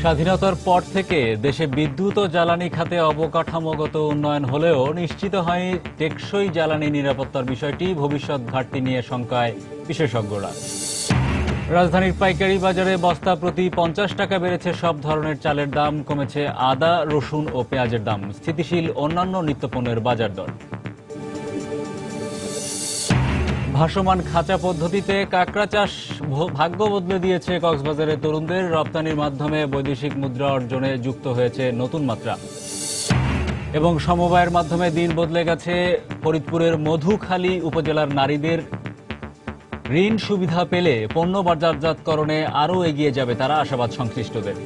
স্বাধীনতার পর থেকে দেশে বিদ্যুৎ ও জ্বালানি খাতে অবকাঠামোগত উন্নয়ন হলেও নিশ্চিত হয়নি টেকসই জ্বালানি নিরাপত্তার বিষয়টি ভবিষ্যৎ ঘাটতি নিয়ে শঙ্কায় বিশেষজ্ঞরা। রাজধানীর পাইকারি বাজারে বস্তা প্রতি 50 টাকা বেড়েছে সব ধরনের চালের দাম, কমেছে আদা, রসুন ও পেঁয়াজের দাম, স্থিতিশীল অন্যান্য নিত্যপণ্যের বাজার দর। ভাসমান খাঁচা পদ্ধতিতে কাঁকড়া চাষ ভাগ্য বদলে দিয়েছে কক্সবাজারের তরুণদের, রপ্তানির মাধ্যমে বৈদেশিক মুদ্রা অর্জনে যুক্ত হয়েছে নতুন মাত্রা। এবং সমবায়ের মাধ্যমে দিন বদলে গেছে ফরিদপুরের মধুখালী উপজেলার নারীদের। ঋণ সুবিধা পেলে পণ্য বাজারজাতকরণে আরও এগিয়ে যাবে তারা, আশাবাদ সংশ্লিষ্টদের।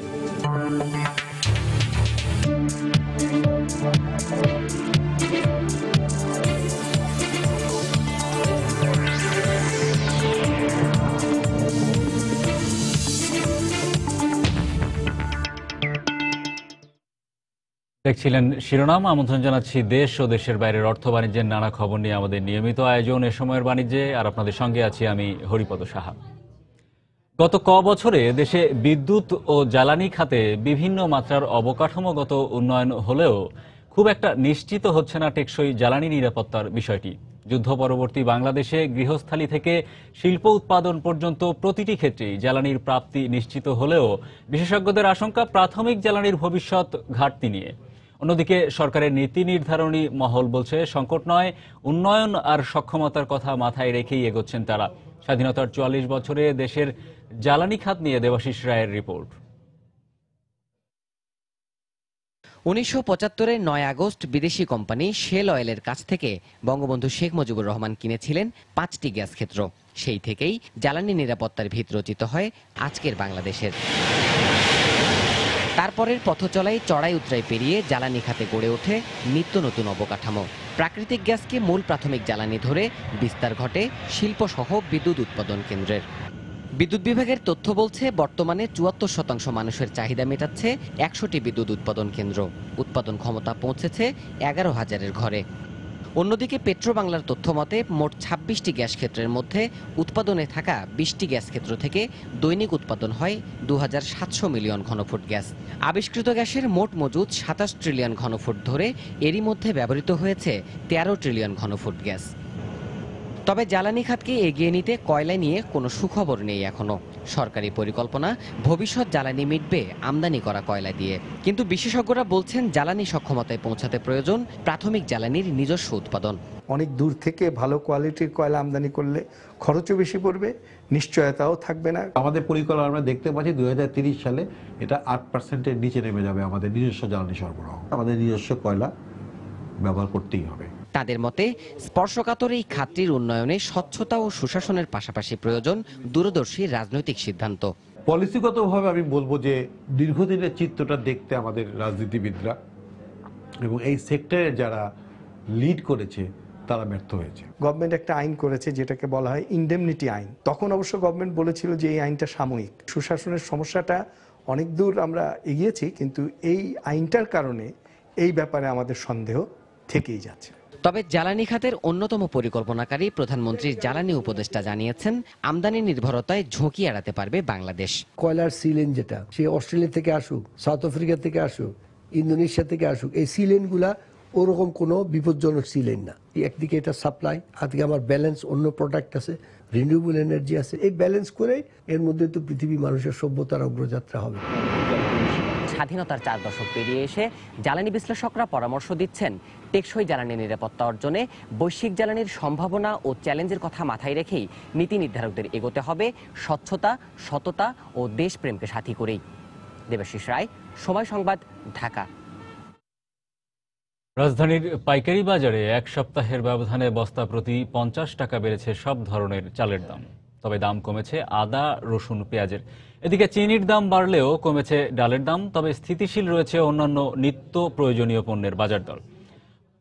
দেখছিলেন শিরোনাম। আমন্ত্রণ জানাচ্ছি দেশ ও দেশের বাইরের অর্থ বাণিজ্যের নানা খবর নিয়ে আমাদের নিয়মিত আয়োজন এ সময়ের বাণিজ্যে, আর আপনাদের সঙ্গে আছি আমি হরিপদ সাহা। গত বছরে দেশে বিদ্যুৎ ও জ্বালানি খাতে বিভিন্ন মাত্রার অবকাঠামোগত উন্নয়ন হলেও খুব একটা নিশ্চিত হচ্ছে না টেকসই জ্বালানি নিরাপত্তার বিষয়টি। যুদ্ধ পরবর্তী বাংলাদেশে গৃহস্থালী থেকে শিল্প উৎপাদন পর্যন্ত প্রতিটি ক্ষেত্রেই জ্বালানির প্রাপ্তি নিশ্চিত হলেও বিশেষজ্ঞদের আশঙ্কা প্রাথমিক জ্বালানির ভবিষ্যৎ ঘাটতি নিয়ে। অন্যদিকে সরকারের নীতি নির্ধারণী মহল বলছে সংকট নয়, উন্নয়ন আর সক্ষমতার কথা মাথায় রেখেই এগোচ্ছেন তারা। স্বাধীনতার 44 বছরে দেশের জ্বালানি খাত নিয়ে দেবাশিস রায়ের রিপোর্ট। 1975-এর 9 আগস্ট বিদেশি কোম্পানি শেল অয়েলের কাছ থেকে বঙ্গবন্ধু শেখ মুজিবুর রহমান কিনেছিলেন 5টি গ্যাস ক্ষেত্র। সেই থেকেই জ্বালানি নিরাপত্তার ভিত রচিত হয় আজকের বাংলাদেশের। তারপরের পথচলায় চড়াই উতরাই পেরিয়ে জ্বালানি খাতে গড়ে ওঠে নিত্য নতুন অবকাঠামো। প্রাকৃতিক গ্যাসকে মূল প্রাথমিক জ্বালানি ধরে বিস্তার ঘটে শিল্পসহ বিদ্যুৎ উৎপাদন কেন্দ্রের। বিদ্যুৎ বিভাগের তথ্য বলছে বর্তমানে 74% মানুষের চাহিদা মেটাচ্ছে 100টি বিদ্যুৎ উৎপাদন কেন্দ্র। উৎপাদন ক্ষমতা পৌঁছেছে 11,000-এর ঘরে। অন্যদিকে পেট্রো বাংলার তথ্য মতে মোট 26টি গ্যাস ক্ষেত্রের মধ্যে উৎপাদনে থাকা 20টি গ্যাস ক্ষেত্র থেকে দৈনিক উৎপাদন হয় 2700 মিলিয়ন ঘনফুট গ্যাস। আবিষ্কৃত গ্যাসের মোট মজুদ 27 ট্রিলিয়ন ঘনফুট ধরে এরই মধ্যে ব্যবহৃত হয়েছে 13 ট্রিলিয়ন ঘনফুট গ্যাস। তবে জ্বালানি খাতকে এগিয়ে নিতে কয়লা নিয়ে কোনো সুখবর নেই এখনো। সরকারি পরিকল্পনা ভবিষ্যৎ জ্বালানি মিটবে আমদানি করা কয়লা দিয়ে, কিন্তু বিশেষজ্ঞরা বলছেন জ্বালানি সক্ষমতায় পৌঁছাতে প্রয়োজন প্রাথমিক জ্বালানির নিজস্ব উৎপাদন। অনেক দূর থেকে ভালো কোয়ালিটির কয়লা আমদানি করলে খরচও বেশি পড়বে, নিশ্চয়তাও থাকবে না। আমাদের পরিকল্পনা আমরা দেখতে পাচ্ছি 2030 সালে এটা 8%-এর নিচে নেমে যাবে আমাদের নিজস্ব জ্বালানি সরবরাহ। আমাদের নিজস্ব কয়লা ব্যবহার করতেই হবে। তাদের মতে স্পর্শকাতর এই খাতটির উন্নয়নে স্বচ্ছতা ও সুশাসনের পাশাপাশি প্রয়োজন দূরদর্শী রাজনৈতিক সিদ্ধান্ত। পলিসিগতভাবে আমি বলবো যে দীর্ঘদিনের চিত্রটা দেখতে আমাদের রাজনীতিবিদরা এবং এই সেক্টরে যারা লিড করেছে তারা ব্যর্থ হয়েছে। গভর্নমেন্ট একটা আইন করেছে যেটাকে বলা হয় ইনডেমনিটি আইন। তখন অবশ্য গভর্নমেন্ট বলেছিল যে এই আইনটা সাময়িক। সুশাসনের সমস্যাটা অনেক দূর আমরা এগিয়েছি, কিন্তু এই আইনটার কারণে এই ব্যাপারে আমাদের সন্দেহ থেকেই যাচ্ছে। তবে জ্বালানি খাতের অন্যতম পরিকল্পনাকারী প্রধানমন্ত্রীর জ্বালানি উপদেষ্টা জানিয়েছেন আমদানি নির্ভরতায় ঝুঁকি এড়াতে পারবে বাংলাদেশ। কয়লার সিলেন যেটা সে অস্ট্রেলিয়া থেকে আসুক, সাউথ আফ্রিকা থেকে আসুক, ইন্দোনেশিয়া থেকে আসুক, এই সিলেনগুলা ওরকম কোনো বিপজ্জনক সিলেন না। একদিকে এটা সাপ্লাই, আজকে আমার ব্যালেন্স, অন্য প্রোডাক্ট আছে, রিনিউয়েবল এনার্জি আছে। এই ব্যালেন্স করে এর মধ্যে তো পৃথিবী মানুষের সভ্যতার অগ্রযাত্রা হবে। স্বাধীনতার 4 দশক পেরিয়ে এসে জ্বালানি বিশ্লেষকরা পরামর্শ দিচ্ছেন টেকসই জ্বালানি নিরাপত্তা অর্জনে বৈশ্বিক জ্বালানির সম্ভাবনা ও চ্যালেঞ্জের কথা মাথায় রেখেই নীতি নির্ধারকদের এগোতে হবে স্বচ্ছতা, সততা ও দেশপ্রেমকে সাথী করেই। দেবাশিস রায়, সময় সংবাদ, ঢাকা। রাজধানীর পাইকারি বাজারে এক সপ্তাহের ব্যবধানে বস্তা প্রতি 50 টাকা বেড়েছে সব ধরনের চালের দাম। তবে দাম কমেছে আদা, রসুন, পেঁয়াজের। এদিকে চিনির দাম বাড়লেও কমেছে ডালের দাম, তবে স্থিতিশীল রয়েছে অন্যান্য নিত্য প্রয়োজনীয় পণ্যের বাজার দর।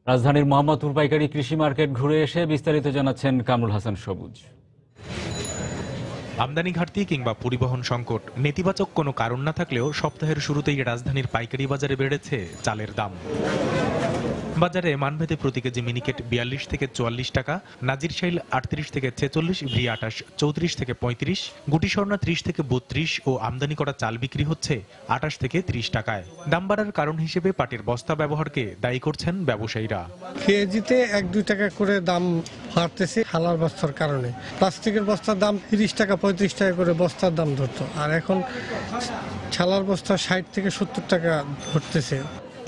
রাজধানীর মোহাম্মদপুর পাইকারি কৃষি মার্কেট ঘুরে এসে বিস্তারিত জানাচ্ছেন কামরুল হাসান সবুজ। আমদানি ঘাটতি কিংবা পরিবহন সংকট নেতিবাচক কোনো কারণ না থাকলেও সপ্তাহের শুরুতেই রাজধানীর পাইকারি বাজারে বেড়েছে চালের দাম। বাজারে মানভেদে প্রতি কেজি মিনিকেট 42 থেকে 44 টাকা, নাজিরশাইল 38 থেকে 46, ভি 28 34 থেকে 35, গুটি স্বর্ণা 30 থেকে 32 ও আমদানি করা চাল বিক্রি হচ্ছে 28 থেকে 30 টাকায়। দাম বাড়ার কারণ হিসেবে পাটের বস্তা ব্যবহারকে দায়ী করছেন ব্যবসায়ীরা। কেজিতে 1-2 টাকা করে দাম বাড়তেছে হালার বস্তার কারণে। প্লাস্টিকের বস্তার দাম 30 টাকা 35 টাকা করে বস্তার দাম ধরতো, আর এখন ছালার বস্তা 60 থেকে 70 টাকা ধরতেছে।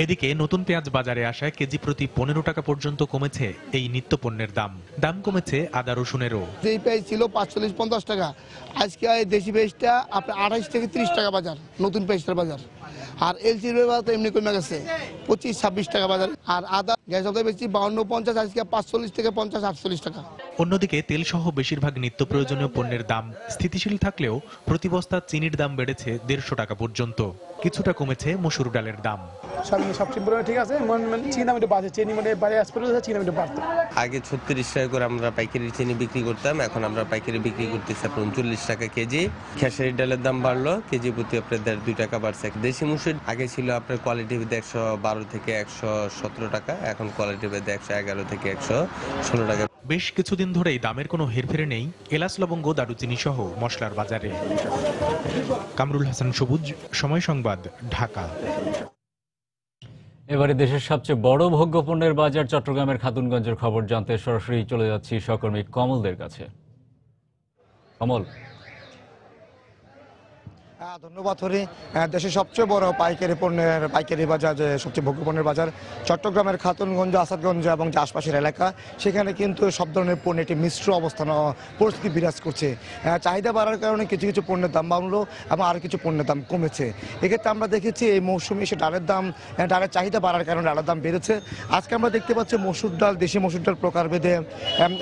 এদিকে নতুন পেঁয়াজ বাজারে আসায় কেজি প্রতি 15 টাকা পর্যন্ত কমেছে এই নিত্যপণ্যের দাম। দাম কমেছে আদা রসুনেরও। যেই পেঁয়াজ ছিল 45-50 টাকা, আজকে দেশি পেঁয়াজটা আপনার 28 থেকে 30 টাকা বাজার, নতুন পেঁয়াজটার বাজার। আর এলসির বাজার তো এমনি কমে গেছে 25-26 টাকা বাজার। আর আদা গ্যাস অবধি বেশি 52-50, আজকে 45 থেকে 50-48 টাকা। অন্যদিকে তেল সহ বেশিরভাগ নিত্য প্রয়োজনীয় পণ্যের দাম স্থিতিশীল থাকলেও প্রতি বস্তা চিনির দাম বেড়েছে 150 টাকা পর্যন্ত। কিছুটা কমেছে মসুর ডালের দাম। সবচেয়ে ঠিক আছে, চিনি দাম একটু বাড়ছে, চিনি বাইরে চিনি দাম একটু বাড়তো। আগে 36 টাকা করে আমরা পাইকারি চিনি বিক্রি করতাম, এখন আমরা পাইকারি বিক্রি করতেছি আপনার 39 টাকা কেজি। খেসারি ডালের দাম বাড়লো, কেজি প্রতি আপনার 1.5-2 টাকা বাড়ছে। দেশি মুসুর আগে ছিল আপনার কোয়ালিটি ভেদে 112 থেকে 117 টাকা, এখন কোয়ালিটি ভেদে 111 থেকে 116 টাকা। বেশ কিছুদিন ধরেই দামের কোনো হেরফেরে নেই এলাচ, লবঙ্গ, দারুচিনি সহ মশলার বাজারে। কামরুল হাসান সবুজ, সময় সংবাদ, ঢাকা। এবারে দেশের সবচেয়ে বড় ভোগ্যপণ্যের বাজার চট্টগ্রামের খাতুনগঞ্জের খবর জানতে সরাসরি চলে যাচ্ছি সহকর্মী কমলদের কাছে। কমল। ধন্যবাদ হরি। দেশের সবচেয়ে বড় পাইকারি বাজার, যে সবচেয়ে ভোগ্য পণ্যের বাজার চট্টগ্রামের খাতুনগঞ্জ, আসাদগঞ্জ এবং যে আশপাশের এলাকা, সেখানে কিন্তু সব ধরনের পণ্য একটি মিশ্র অবস্থান পরিস্থিতি বিরাজ করছে। চাহিদা বাড়ার কারণে কিছু কিছু পণ্যের দাম বাড়লো এবং আরও কিছু পণ্যের দাম কমেছে। এক্ষেত্রে আমরা দেখেছি এই মৌসুমে এসে ডালের চাহিদা বাড়ার কারণে ডালের দাম বেড়েছে। আজকে আমরা দেখতে পাচ্ছি মসুর ডাল, দেশি মসুর ডাল প্রকারভেদে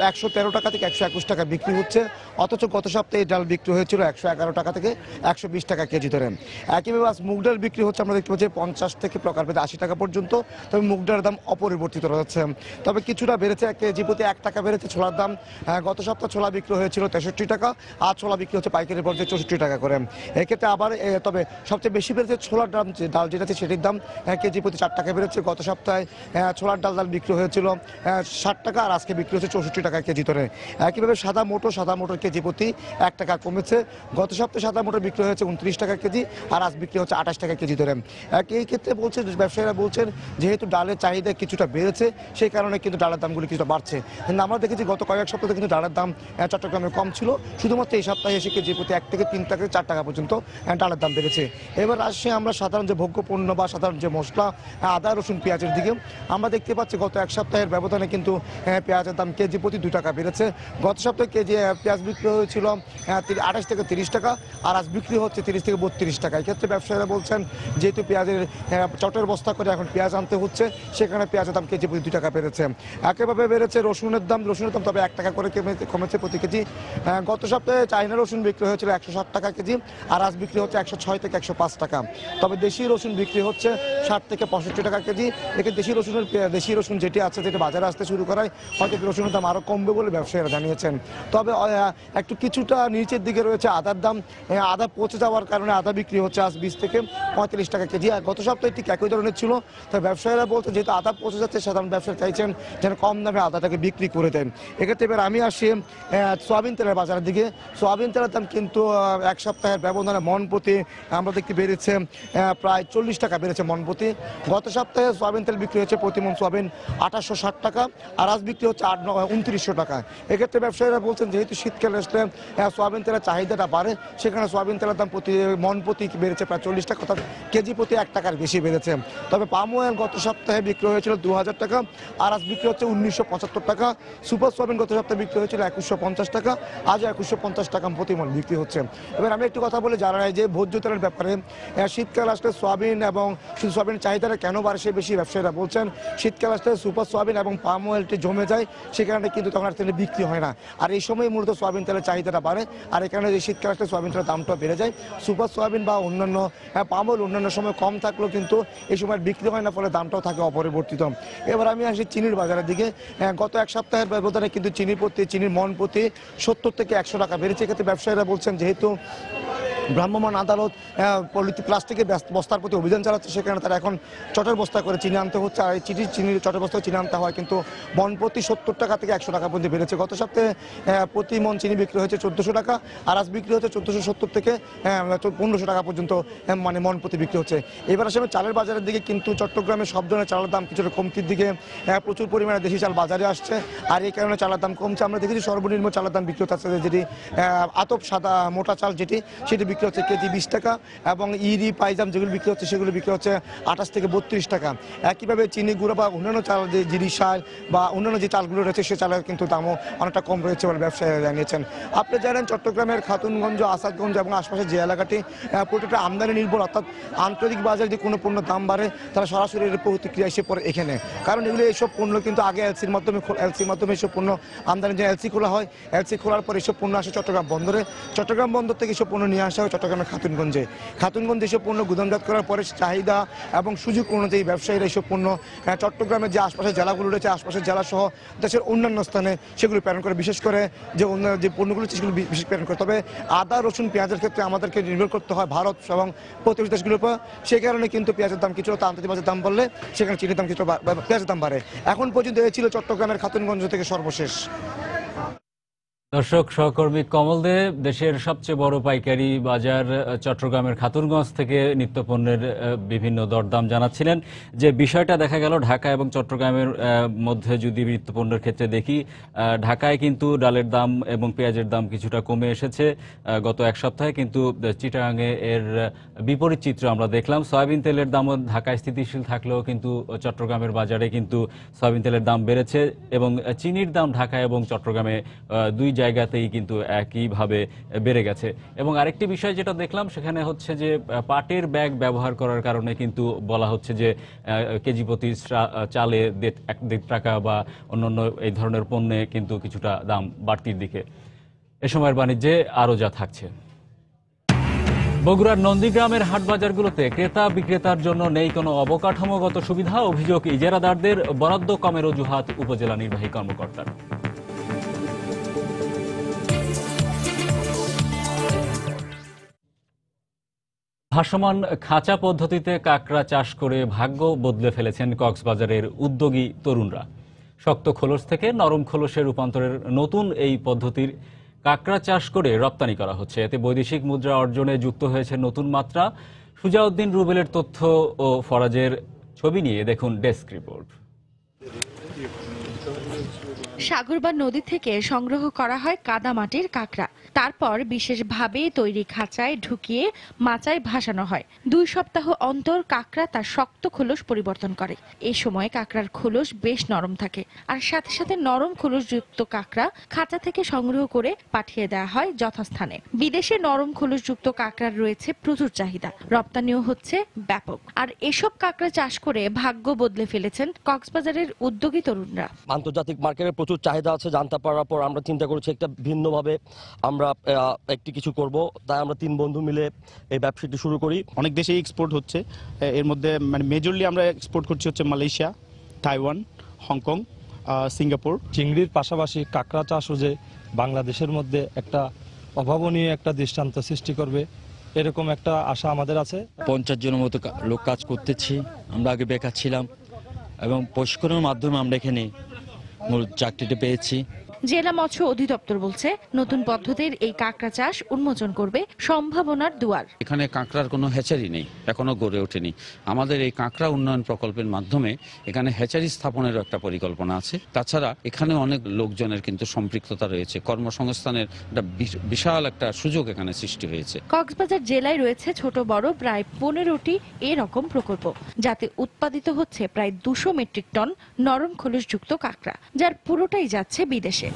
113 টাকা থেকে 121 টাকা বিক্রি হচ্ছে, অথচ গত সপ্তাহে এই ডাল বিক্রি হয়েছিল 111 টাকা থেকে 120 টাকা কেজি ধরে। একইভাবে আজ মুগ ডাল বিক্রি হচ্ছে আমরা দেখতে পাচ্ছি 50 থেকে প্রকারভেদে 80 টাকা পর্যন্ত, তবে মুগ ডালের দাম অপরিবর্তিত রয়েছে। তবে কিছুটা বেড়েছে, কেজি প্রতি 1 টাকা বেড়েছে ছোলার দাম। গত সপ্তাহে ছোলা বিক্রি হয়েছিল 63 টাকা, আর ছোলা বিক্রি হচ্ছে পাইকারি পর্যায়ে 64 টাকা করে। এক্ষেত্রে আবার তবে সবচেয়ে বেশি বেড়েছে ছোলার দাম, যে ডাল যেটা আছে সেটির দাম কেজি প্রতি 4 টাকা বেড়েছে। গত সপ্তাহে ছোলার ডাল বিক্রি হয়েছিল 60 টাকা, আর আজকে বিক্রি হচ্ছে 64 টাকা কেজি ধরে। একইভাবে সাদা মোটর কেজি প্রতি 1 টাকা কমেছে। গত সপ্তাহে সাদা মোটর বিক্রি হয়েছে 29 টাকা কেজি, আর আজ বিক্রি হচ্ছে 28 টাকা কেজি ধরে। এই ক্ষেত্রে বলছেন ব্যবসায়ীরা, বলছেন যেহেতু ডালের চাহিদা কিছুটা বেড়েছে, সেই কারণে কিন্তু ডালের দামগুলি কিছুটা বাড়ছে। কিন্তু আমরা দেখেছি গত কয়েক সপ্তাহে কিন্তু ডালের দাম চট্টগ্রামে কম ছিল, শুধুমাত্র এই সপ্তাহে এসে কেজি প্রতি 1 থেকে 3 টাকা 4 টাকা পর্যন্ত ডালের দাম বেড়েছে। এবার আসছে আমরা সাধারণ যে ভোগ্য পণ্য বা সাধারণ যে মশলা, আদা, রসুন, পেঁয়াজের দিকে আমরা দেখতে পাচ্ছি গত এক সপ্তাহের ব্যবধানে কিন্তু পেঁয়াজের দাম কেজি প্রতি 2 টাকা বেড়েছে। গত সপ্তাহে কেজি পেঁয়াজ বিক্রি হয়েছিল 28 থেকে 30 টাকা, আর আজ বিক্রি হচ্ছে 30 থেকে 32 টাকা। এক্ষেত্রে ব্যবসায়ীরা বলছেন যেহেতু পেঁয়াজের চটের বস্তা করে এখন পেঁয়াজ আনতে হচ্ছে, সেখানে পেঁয়াজের দাম কেজি প্রতি 2 টাকা বেড়েছে। একইভাবে বেড়েছে রসুনের দাম তবে 1 টাকা করে কমেছে প্রতি কেজি। গত সপ্তাহে চাইনা রসুন বিক্রি হয়েছিল 160 টাকা কেজি, আর আজ বিক্রি হচ্ছে 106 থেকে 105 টাকা। তবে দেশি রসুন বিক্রি হচ্ছে 60 থেকে 65 টাকা কেজি। এখানে দেশি রসুন যেটি আছে, যেটি বাজারে আসতে শুরু করায় হয়তো রসুনের দাম আরও কমবে বলে ব্যবসায়ীরা জানিয়েছেন। তবে একটু কিছুটা নিচের দিকে রয়েছে আদার দাম। আদা পচে যাওয়ার কারণে আদা বিক্রি হচ্ছে আজ 20 থেকে 35 টাকা কেজি, আর গত সপ্তাহে ঠিক একই ধরনের ছিল। তবে ব্যবসায়ীরা বলতে যেহেতু আদা পচে যাচ্ছে, সাধারণ ব্যবসায়ী চাইছেন যেন কম দামে আদাটাকে বিক্রি করে দেন। এক্ষেত্রে এবার আমি আসি সয়াবিন তেলের বাজারের দিকে। সয়াবিন তেলের দাম কিন্তু এক সপ্তাহের ব্যবধানে মন প্রতি আমরা দেখতে বেড়েছে প্রায় 40 টাকা বেড়েছে মন প্রতি। গত সপ্তাহে সয়াবিন তেল বিক্রি হচ্ছে প্রতি মন সয়াবিন 2860 টাকা, আর আজ বিক্রি হচ্ছে 2900 টাকা। এক্ষেত্রে ব্যবসায়ীরা বলছেন যেহেতু শীতকালে আসলে সয়াবিন তেলের চাহিদাটা বাড়ে, সেখানে সয়াবিন তেলের দাম মন প্রতি বেড়েছে প্রায় 40 টাকা, অর্থাৎ কেজি প্রতি 1 টাকার বেশি বেড়েছে। তবে পাম অয়েল গত সপ্তাহে বিক্রি হয়েছিল 2000 টাকা, আর আজ বিক্রি হচ্ছে 1975 টাকা। সুপার সয়াবিন গত সপ্তাহে বিক্রি হয়েছিল 2150 টাকা, আজও 2150 টাকা প্রতি মন বিক্রি হচ্ছে। এবার আমি একটু কথা বলে জানাই যে ভোজ্য তেলের ব্যাপারে। শীতকাল আসলে সয়াবিন এবং শুধু সয়াবিনের চাহিদাটা কেন বাড়ে সে বেশি ব্যবসায়ীরা বলছেন শীতকাল আসলে সুপার সয়াবিন এবং পাম অয়েলটি জমে যায়, সে কারণে কিন্তু তখন আর তেলে বিক্রি হয় না। আর এই সময় মূলত সয়াবিন তেলের চাহিদাটা বাড়ে, আর এখানে যে শীতকাল আসলে সয়াবিন তেলের দামটা বেড়ে যায়। সুপার সয়াবিন বা অন্যান্য পামল অন্যান্য সময় কম থাকলেও কিন্তু এই সময় বিক্রি হয় না, ফলে দামটাও থাকে অপরিবর্তিত। এবার আমি আসি চিনির বাজারের দিকে। গত এক সপ্তাহের ব্যবধানে কিন্তু চিনির মন প্রতি 70 থেকে 100 টাকা বেড়েছে। এক্ষেত্রে ব্যবসায়ীরা বলছেন যেহেতু ভ্রাম্যমাণ আদালত প্লাস্টিকের বস্তার প্রতি অভিযান চালাচ্ছে, সেখানে তারা এখন চটের বস্তা করে চিনি আনতে হচ্ছে। আর এই চিনির চটের বস্তা চিনি আনতে হয় কিন্তু মন প্রতি 70 টাকা থেকে 100 টাকা পর্যন্ত বেড়েছে। গত সপ্তাহে প্রতি মন চিনি বিক্রি হয়েছে 1400 টাকা, আর আজ বিক্রি হচ্ছে 1470 থেকে 1500 টাকা পর্যন্ত মানে মন প্রতি বিক্রি হচ্ছে। এবার আসলে চালের বাজারের দিকে কিন্তু চট্টগ্রামে সব ধরনের চালের দাম কিছুটা কমতির দিকে, প্রচুর পরিমাণে দেশি চাল বাজারে আসছে, আর এই কারণে চালের দাম কমছে। আমরা দেখেছি সর্বনিম্ন চালের দাম বিক্রি হচ্ছে যেটি আতপ সাদা মোটা চাল সেটি বিক্রি হচ্ছে কেজি 20 টাকা, এবং ইরি পাইজাম যেগুলো বিক্রি হচ্ছে সেগুলো বিক্রি হচ্ছে 28 থেকে 32 টাকা। একইভাবে চিনি গুঁড়ো বা অন্যান্য চাল যে জিরি সার বা অন্যান্য যে চালগুলো রয়েছে সে চালের কিন্তু দামও অনেকটা কম রয়েছে বলে ব্যবসায়ীরা জানিয়েছেন। আপনি জানেন চট্টগ্রামের খাতুনগঞ্জ, আসাদগঞ্জ এবং আশপাশের যে এলাকাটি পুরোটা আমদানি নির্ভর, অর্থাৎ আন্তর্জাতিক বাজারে যদি কোনো পণ্য দাম বাড়ে তারা সরাসরি এর প্রতিক্রিয়া এসে পড়ে এখানে। কারণ এগুলো এইসব পণ্য কিন্তু আগে এলসির মাধ্যমে এইসব পণ্য আমদানি, যে এলসি খোলা হয়, এলসি খোলার পর এইসব পণ্য আসে চট্টগ্রাম বন্দরে, চট্টগ্রাম বন্দর থেকে এইসব পণ্য নিয়ে আসা হয় চট্টগ্রামের খাতুনগঞ্জে এইসব পণ্য গুদামজাত করার পরে চাহিদা এবং সুযোগ অনুযায়ী ব্যবসায়ীরা এইসব পণ্য চট্টগ্রামের যে আশপাশের জেলাগুলো রয়েছে, আশপাশের জেলা সহ দেশের অন্যান্য স্থানে সেগুলো প্রেরণ করে, বিশেষ করে যে অন্যান্য যে পণ্যগুলো সেগুলো বিশেষ প্রেরণ করে। তবে আদা, রসুন, পেঁয়াজের ক্ষেত্রে আমাদেরকে নির্ভর করতে হয় ভারত এবং প্রতিবেশী দেশগুলোর উপর। সেই কারণে কিন্তু পেঁয়াজের দাম কিছুটা, আন্তর্জাতিক বাজারের দাম বললে সেখানে চিনির দাম কিছুটা, পেঁয়াজের দাম বাড়ে। এখন পর্যন্ত এ ছিল চট্টগ্রামের খাতুনগঞ্জ থেকে সর্বশেষ। দর্শক, সহকর্মী কমল দে দেশের সবচেয়ে বড় পাইকারি বাজার চট্টগ্রামের খাতুনগঞ্জ থেকে নিত্যপণ্যের বিভিন্ন দরদাম জানাচ্ছিলেন। যে বিষয়টা দেখা গেল ঢাকা এবং চট্টগ্রামের মধ্যে যদি নিত্যপণ্যের ক্ষেত্রে দেখি, ঢাকায় কিন্তু ডালের দাম এবং পেঁয়াজের দাম কিছুটা কমে এসেছে গত এক সপ্তাহে, কিন্তু চিটাগাঙে এর বিপরীত চিত্র আমরা দেখলাম। সয়াবিন তেলের দামও ঢাকায় স্থিতিশীল থাকলেও কিন্তু চট্টগ্রামের বাজারে কিন্তু সয়াবিন তেলের দাম বেড়েছে, এবং চিনির দাম ঢাকা এবং চট্টগ্রামে দুই জায়গাতেই কিন্তু একইভাবে বেড়ে গেছে। এবং আরেকটি বিষয় যেটা দেখলাম সেখানে হচ্ছে যে পাটের ব্যাগ ব্যবহার করার কারণে কিন্তু বলা হচ্ছে যে কেজি প্রতি চালে 1.5 টাকা বা অন্যান্য এই ধরনের পণ্যে কিন্তু কিছুটা দাম বাড়তির দিকে। এ সময়ের বাণিজ্যে আরও যা থাকছে। বগুড়ার নন্দীগ্রামের হাট বাজারগুলোতে ক্রেতা বিক্রেতার জন্য নেই কোনো অবকাঠামোগত সুবিধা, অভিযোগ ইজারাদারদের, বরাদ্দ কমের অজুহাত উপজেলা নির্বাহী কর্মকর্তার। ভাসমান খাঁচা পদ্ধতিতে কাঁকড়া চাষ করে ভাগ্য বদলে ফেলেছেন কক্সবাজারের উদ্যোগী তরুণরা। শক্ত খোলস থেকে নরম খোলসে রূপান্তরের নতুন এই পদ্ধতির কাঁকড়া চাষ করে রপ্তানি করা হচ্ছে। এতে বৈদেশিক মুদ্রা অর্জনে যুক্ত হয়েছে নতুন মাত্রা। সুজাউদ্দিন রুবেলের তথ্য ও ফরাজের ছবি নিয়ে দেখুন ডেস্ক রিপোর্ট। সাগর বা নদী থেকে সংগ্রহ করা হয় কাদামাটির কাঁকড়া, তারপর বিশেষভাবে তৈরি খাঁচায় ঢুকিয়ে মাচায় ভাসানো হয়। 2 সপ্তাহ অন্তর কাঁকড়া তার শক্ত খোলস পরিবর্তন করে। এই সময় কাঁকড়ার খোলস বেশ নরম থাকে, আর সাথে সাথে নরম খোলসযুক্ত কাঁকড়া খাঁচা থেকে সংগ্রহ করে পাঠিয়ে দেওয়া হয় যথাস্থানে। বিদেশে নরম খোলসযুক্ত কাঁকড়ার রয়েছে প্রচুর চাহিদা, রপ্তানিও হচ্ছে ব্যাপক। আর এসব কাঁকড়া চাষ করে ভাগ্য বদলে ফেলেছেন কক্সবাজারের উদ্যোগী তরুণরা। আন্তর্জাতিক মার্কেটে প্রচুর চাহিদা আছে জানতে পারার পর আমরা চিন্তা করেছি একটা ভিন্নভাবে আমরা একটি কিছু করব, তাই আমরা 3 বন্ধু মিলে এই ব্যবসাটি শুরু করি। অনেক দেশে এক্সপোর্ট হচ্ছে, এর মধ্যে মানে মেজরলি আমরা এক্সপোর্ট করছি হচ্ছে মালয়েশিয়া, তাইওয়ান, হংকং, সিঙ্গাপুর। চিংড়ির পাশাপাশি কাঁকড়া চাষও যে বাংলাদেশের মধ্যে একটা অভাবনীয় একটা দৃষ্টান্ত সৃষ্টি করবে, এরকম একটা আশা আমাদের আছে। 50 জনের মতো লোক কাজ করতেছি। আমরা আগে বেকার ছিলাম এবং প্রশিক্ষণের মাধ্যমে আমরা এখানে মূল চাকরিটা পেয়েছি। জেলা মৎস্য অধিদপ্তর বলছে নতুন পদ্ধতির এই কাঁকড়া চাষ উন্মোচন করবে সম্ভাবনার দুয়ার। এখানে কাঁকড়ার কোনো হ্যাচারি নেই, এখনো গড়ে ওঠেনি। আমাদের এই কাঁকড়া উন্নয়ন প্রকল্পের মাধ্যমে এখানে হ্যাচারি স্থাপনেরও একটা পরিকল্পনা আছে। তাছাড়া এখানে অনেক লোকজনের কিন্তু সম্পৃক্ততা রয়েছে, কর্মসংস্থানের একটা বিশাল একটা সুযোগ এখানে সৃষ্টি হয়েছে। কক্সবাজার জেলায় রয়েছে ছোট বড় প্রায় 15টি এরকম প্রকল্প, যাতে উৎপাদিত হচ্ছে প্রায় 200 মেট্রিক টন নরম খোলসযুক্ত কাঁকড়া, যার পুরোটাই যাচ্ছে বিদেশে।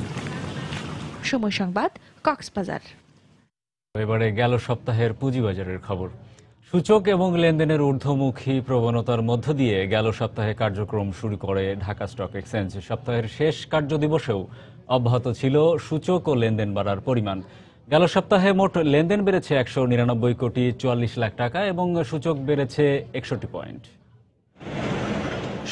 সময় সংবাদ, কক্সবাজার। এবারে গেল সপ্তাহের পুঁজিবাজারের খবর। সূচক এবং লেনদেনের ঊর্ধ্বমুখী প্রবণতার মধ্য দিয়ে গেল সপ্তাহে কার্যক্রম শুরু করে ঢাকা স্টক এক্সচেঞ্জ। সপ্তাহের শেষ কার্যদিবসেও অব্যাহত ছিল সূচক ও লেনদেন বাড়ার পরিমাণ। গেল সপ্তাহে মোট লেনদেন বেড়েছে 199 কোটি 44 লাখ টাকা এবং সূচক বেড়েছে 61 পয়েন্ট।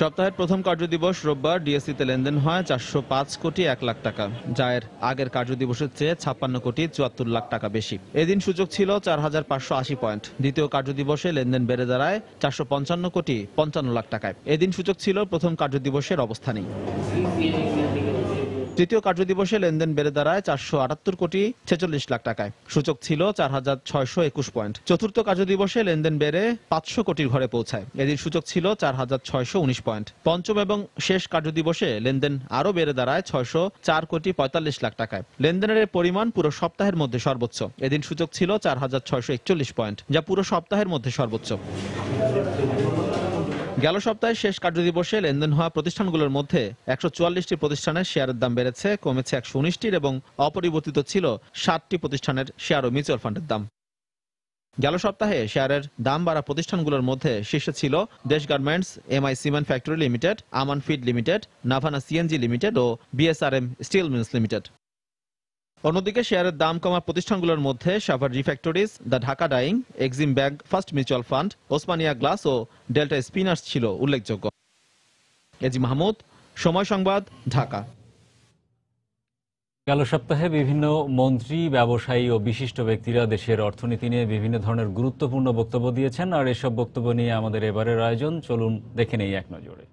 সপ্তাহের প্রথম কার্যদিবস রোববার ডিএসসিতে লেনদেন হয় 405 কোটি 1 লাখ টাকা, যা এর আগের কার্যদিবসের চেয়ে 56 কোটি 74 লাখ টাকা বেশি। এদিন সূচক ছিল 4580 পয়েন্ট। দ্বিতীয় কার্যদিবসে লেনদেন বেড়ে দাঁড়ায় 455 কোটি 55 লাখ টাকায়। এদিন সূচক ছিল প্রথম কার্যদিবসের অবস্থানেই। তৃতীয় কার্যদিবসে লেনদেন বেড়ে দাঁড়ায় 478 কোটি 46 লাখ টাকায়। সূচক ছিল 4621 পয়েন্ট। চতুর্থ কার্যদিবসে লেনদেন বেড়ে 500 কোটির ঘরে পৌঁছায়। এদিন সূচক ছিল 4619 পয়েন্ট। পঞ্চম এবং শেষ কার্যদিবসে লেনদেন আরও বেড়ে দাঁড়ায় 604 কোটি 45 লাখ টাকায়। লেনদেনের পরিমাণ পুরো সপ্তাহের মধ্যে সর্বোচ্চ। এদিন সূচক ছিল 4641 পয়েন্ট, যা পুরো সপ্তাহের মধ্যে সর্বোচ্চ। গেল সপ্তাহে শেষ কার্যদিবসে লেনদেন হওয়া প্রতিষ্ঠানগুলোর মধ্যে 144টি প্রতিষ্ঠানের শেয়ারের দাম বেড়েছে, কমেছে 119টির এবং অপরিবর্তিত ছিল 60টি প্রতিষ্ঠানের শেয়ার ও মিউচুয়াল ফান্ডের দাম। গেল সপ্তাহে শেয়ারের দাম বাড়া প্রতিষ্ঠানগুলোর মধ্যে শীর্ষে ছিল Desh garments, MI cement factory limited, Aman feed limited, Navana CNG limited ও বিএসআরএম স্টিল মিলস লিমিটেড। অন্যদিকে শেয়ারের দাম কমা প্রতিষ্ঠানগুলোর মধ্যে Savar refractories, the Dhaka dyeing, Exim bank first mutual fund, Osmania glass ও ডেল্টা স্পিনার্স ছিল উল্লেখযোগ্য। এজি মাহমুদ, সময় সংবাদ, ঢাকা। গেল সপ্তাহে বিভিন্ন মন্ত্রী, ব্যবসায়ী ও বিশিষ্ট ব্যক্তিরা দেশের অর্থনীতি নিয়ে বিভিন্ন ধরনের গুরুত্বপূর্ণ বক্তব্য দিয়েছেন। আর এসব বক্তব্য নিয়ে আমাদের এবারের আয়োজন, চলুন দেখে নেই এক নজরে।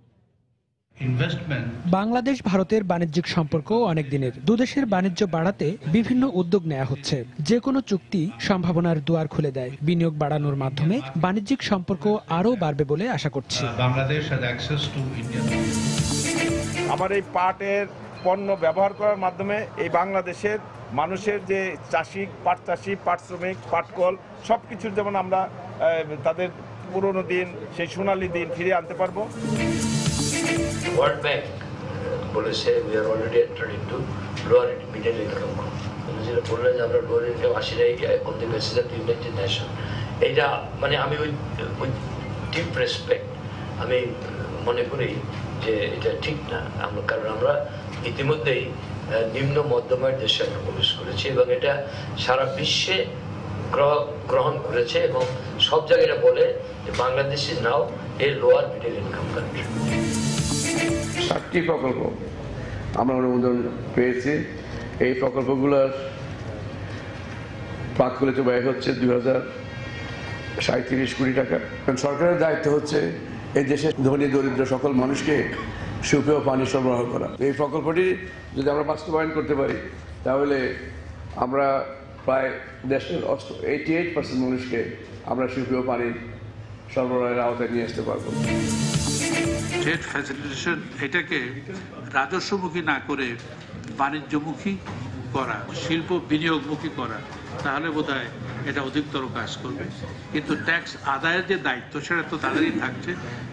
বাংলাদেশ ভারতের বাণিজ্যিক সম্পর্ক অনেক দিনের। দুদেশের বাণিজ্য বাড়াতে বিভিন্ন উদ্যোগ নেওয়া হচ্ছে। যে কোনো চুক্তি সম্ভাবনার দুয়ার খুলে দেয়। বিনিয়োগ বাড়ানোর মাধ্যমে বাণিজ্যিক সম্পর্ক আরও বাড়বে বলে আশা করছি। আমার এই পাটের পণ্য ব্যবহার করার মাধ্যমে এই বাংলাদেশের মানুষের যে চাষি, পাট চাষি, পাট শ্রমিক, পাটকল সবকিছুর যেমন আমরা তাদের পুরনো দিন, সেই সোনালী দিন ফিরিয়ে আনতে পারবো। ওয়ার্ল্ড ব্যাংক বলেছে we are already entered into lower middle income group। যেটা বললেন যে আমরা লোয়ার ইনকাম 80টাই on the basis of the United Nations। এইটা মানে আমি ওই ডিপ রেসপেক্ট আমি মনে করি যে এটা ঠিক না। কারণ আমরা ইতিমধ্যেই নিম্ন মধ্যমের দেশে আমরা প্রবেশ করেছি এবং এটা সারা বিশ্বে গ্রহণ করেছে এবং সব জায়গায় বলে যে Bangladesh is now a lower middle income country. 7টি প্রকল্প আমরা অনুমোদন পেয়েছি। এই প্রকল্পগুলোর প্রাক্কলিত ব্যয় হচ্ছে 2037 কোটি টাকা। সরকারের দায়িত্ব হচ্ছে এই দেশের ধনী দরিদ্র সকল মানুষকে সুপেয় পানি সরবরাহ করা। এই প্রকল্পটি যদি আমরা বাস্তবায়ন করতে পারি তাহলে আমরা প্রায় দেশের 88% মানুষকে আমরা সুপেয় পানি সরবরাহের আওতায় নিয়ে আসতে পারবো। ট্রেড ফ্যাসিলিটেশন এটাকে রাজস্বমুখী না করে বাণিজ্যমুখী করা, শিল্প বিনিয়োগমুখী করা, তাহলে বোধহয় এটা অধিকতর কাজ করবে। কিন্তু ট্যাক্স আদায়ের যে দায়িত্ব সেটা তো তাদেরই থাকছে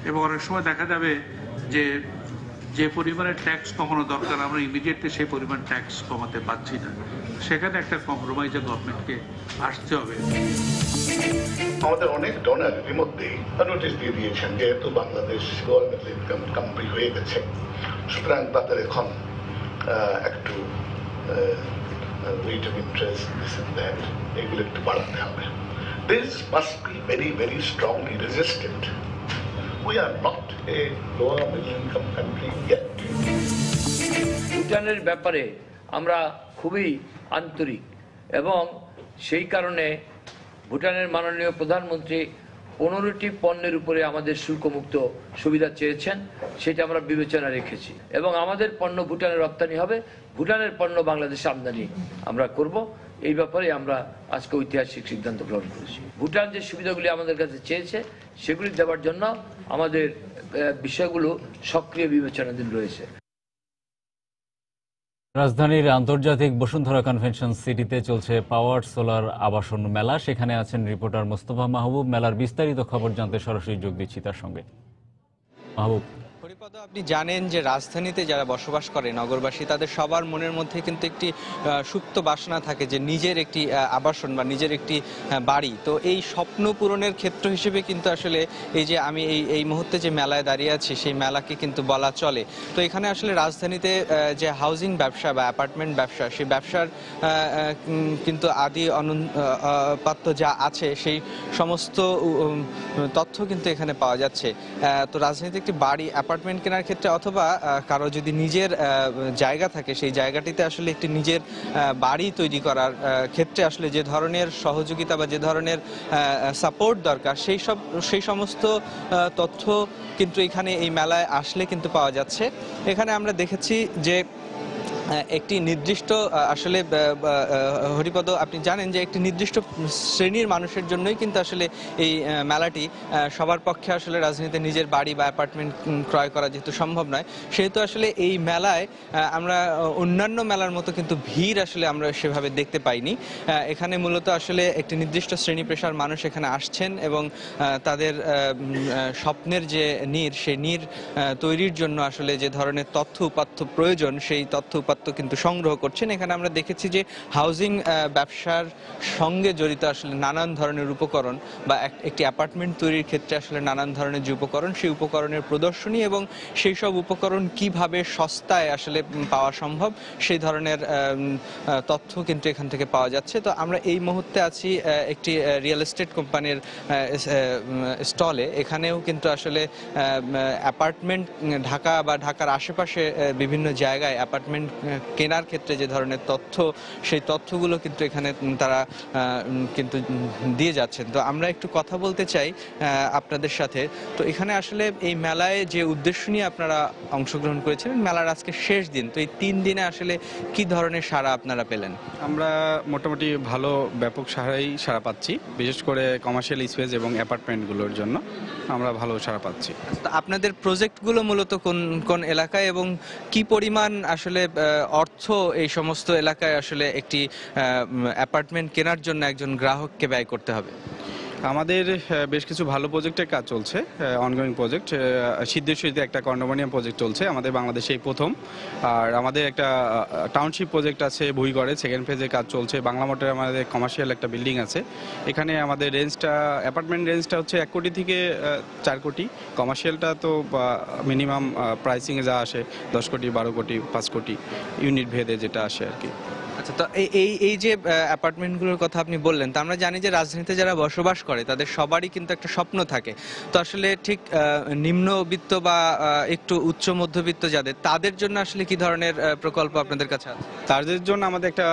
এবং অনেক সময় দেখা যাবে যে যে পরিমাণে ট্যাক্স কমানো দরকার আমরা ইমিডিয়েটলি সেই পরিমাণ ট্যাক্স কমাতে পারছি না। সেখানে একটা কম্প্রোমাইজে গভর্নমেন্টকে আসতে হবে। আমাদের অনেক ডোনার ইতিমধ্যেই নোটিশ দিয়ে দিয়েছেন যেহেতু Bangladesh lower middle income country হয়ে গেছে, সুতরাং তাদের এখন একটু rate of interest this and that এগুলো একটু বাড়াতে হবে। This must be very very strongly resisted. We are not a lower middle income country yet. ভুটানের ব্যাপারে আমরা খুবই আন্তরিক এবং সেই কারণে ভুটানের মাননীয় প্রধানমন্ত্রী 15টি পণ্যের উপরে আমাদের শুল্কমুক্ত সুবিধা চেয়েছেন, সেটা আমরা বিবেচনা রেখেছি এবং আমাদের পণ্য ভুটানে রপ্তানি হবে, ভুটানের পণ্য বাংলাদেশে আমদানি আমরা করব। এই ব্যাপারে আমরা আজকে ঐতিহাসিক সিদ্ধান্ত গ্রহণ করেছি। ভুটান যে সুবিধাগুলি আমাদের কাছে চেয়েছে সেগুলি দেওয়ার জন্য আমাদের বিষয়গুলো সক্রিয় বিবেচনাধীন রয়েছে। রাজধানীর আন্তর্জাতিক বসুন্ধরা কনভেনশন সিটিতে চলছে পাওয়ার সোলার আবাসন মেলা। সেখানে আছেন রিপোর্টার মোস্তফা মাহবুব। মেলার বিস্তারিত খবর জানতে সরাসরি যোগ দিচ্ছি তার সঙ্গে। মাহবুব। হরিপদ, আপনি জানেন যে রাজধানীতে যারা বসবাস করে নগরবাসী, তাদের সবার মনের মধ্যে কিন্তু একটি সুপ্ত বাসনা থাকে যে নিজের একটি আবাসন বা নিজের একটি বাড়ি। তো এই স্বপ্ন পূরণের ক্ষেত্র হিসেবে কিন্তু আসলে এই যে আমি এই মুহূর্তে যে মেলায় দাঁড়িয়ে আছি সেই মেলাকে কিন্তু বলা চলে। তো এখানে আসলে রাজধানীতে যে হাউজিং ব্যবসা বা অ্যাপার্টমেন্ট ব্যবসা, সেই ব্যবসার কিন্তু আদি অনুপাত্য যা আছে সেই সমস্ত তথ্য কিন্তু এখানে পাওয়া যাচ্ছে। তো রাজধানীতে একটি বাড়ি অ্যাপার্টমেন্ট কেনার ক্ষেত্রে অথবা কারো যদি নিজের জায়গা থাকে, সেই জায়গাটিতে আসলে একটি নিজের বাড়ি তৈরি করার ক্ষেত্রে আসলে যে ধরনের সহযোগিতা বা যে ধরনের সাপোর্ট দরকার সেই সমস্ত তথ্য কিন্তু এখানে এই মেলায় আসলে কিন্তু পাওয়া যাচ্ছে। এখানে আমরা দেখেছি যে একটি নির্দিষ্ট আসলে হরিপদ, আপনি জানেন যে একটি নির্দিষ্ট শ্রেণীর মানুষের জন্যই কিন্তু আসলে এই মেলাটি, সবার পক্ষে আসলে রাজধানীতে নিজের বাড়ি বা অ্যাপার্টমেন্ট ক্রয় করা যেহেতু সম্ভব নয়, সেহেতু আসলে এই মেলায় আমরা অন্যান্য মেলার মতো কিন্তু ভিড় আসলে আমরা সেভাবে দেখতে পাইনি। এখানে মূলত আসলে একটি নির্দিষ্ট শ্রেণী পেশার মানুষ এখানে আসছেন এবং তাদের স্বপ্নের যে সেই নীড় তৈরির জন্য আসলে যে ধরনের তথ্য উপাত্ত প্রয়োজন সেই তথ্য উপাত্ত কিন্তু সংগ্রহ করছেন। এখানে আমরা দেখেছি যে হাউজিং ব্যবসার সঙ্গে জড়িত আসলে নানান ধরনের উপকরণ বা একটি অ্যাপার্টমেন্ট তৈরির ক্ষেত্রে আসলে নানান ধরনের যে উপকরণ, সেই উপকরণের প্রদর্শনী এবং সেই সব উপকরণ কিভাবে সস্তায় আসলে পাওয়া সম্ভব সেই ধরনের তথ্য কিন্তু এখান থেকে পাওয়া যাচ্ছে। তো আমরা এই মুহূর্তে আছি একটি রিয়েল এস্টেট কোম্পানির স্টলে। এখানেও কিন্তু আসলে অ্যাপার্টমেন্ট ঢাকা বা ঢাকার আশেপাশে বিভিন্ন জায়গায় অ্যাপার্টমেন্ট কেনার ক্ষেত্রে যে ধরনের তথ্য, সেই তথ্যগুলো কিন্তু এখানে তারা কিন্তু দিয়ে যাচ্ছেন। তো আমরা একটু কথা বলতে চাই আপনাদের সাথে। তো এখানে আসলে এই মেলায় যে উদ্দেশ্য নিয়ে আপনারা অংশগ্রহণ করেছিলেন, মেলার আজকে শেষ দিন, তো এই 3 দিনে আসলে কি ধরনের সাড়া আপনারা পেলেন? আমরা মোটামুটি ভালো ব্যাপক সাড়া পাচ্ছি, বিশেষ করে কমার্শিয়াল স্পেস এবং অ্যাপার্টমেন্টগুলোর জন্য আমরা ভালো সাড়া পাচ্ছি। তো আপনাদের প্রজেক্টগুলো মূলত কোন কোন এলাকায় এবং কি পরিমাণ আসলে অর্থ এই সমস্ত এলাকায় আসলে একটি অ্যাপার্টমেন্ট কেনার জন্য একজন গ্রাহককে ব্যয় করতে হবে? আমাদের বেশ কিছু ভালো প্রজেক্টের কাজ চলছে, অনগোয়িং প্রজেক্ট। সিদ্ধেশ্বরীতে একটা কন্ডোমিনিয়াম প্রজেক্ট চলছে আমাদের বাংলাদেশে এই প্রথম। আর আমাদের একটা টাউনশিপ প্রজেক্ট আছে ভুইগড়ে, সেকেন্ড ফেজের কাজ চলছে। বাংলা মোটরে আমাদের কমার্শিয়াল একটা বিল্ডিং আছে। এখানে আমাদের রেঞ্জটা, অ্যাপার্টমেন্ট রেঞ্জটা হচ্ছে 1 কোটি থেকে 4 কোটি। কমার্শিয়ালটা তো মিনিমাম প্রাইসিংয়ে যা আসে 10 কোটি, 12 কোটি, 5 কোটি ইউনিট ভেদে যেটা আসে আর কি। আচ্ছা, তো এই যে অ্যাপার্টমেন্টগুলোর কথা আপনি বললেন, তো আমরা জানি যে রাজধানীতে যারা বসবাস করে তাদের সবারই কিন্তু একটা স্বপ্ন থাকে। তো আসলে ঠিক নিম্নবিত্ত বা একটু উচ্চ মধ্যবিত্ত যাদের, তাদের জন্য আসলে কি ধরনের প্রকল্প আপনাদের কাছে আছে? তাদের জন্য আমাদের একটা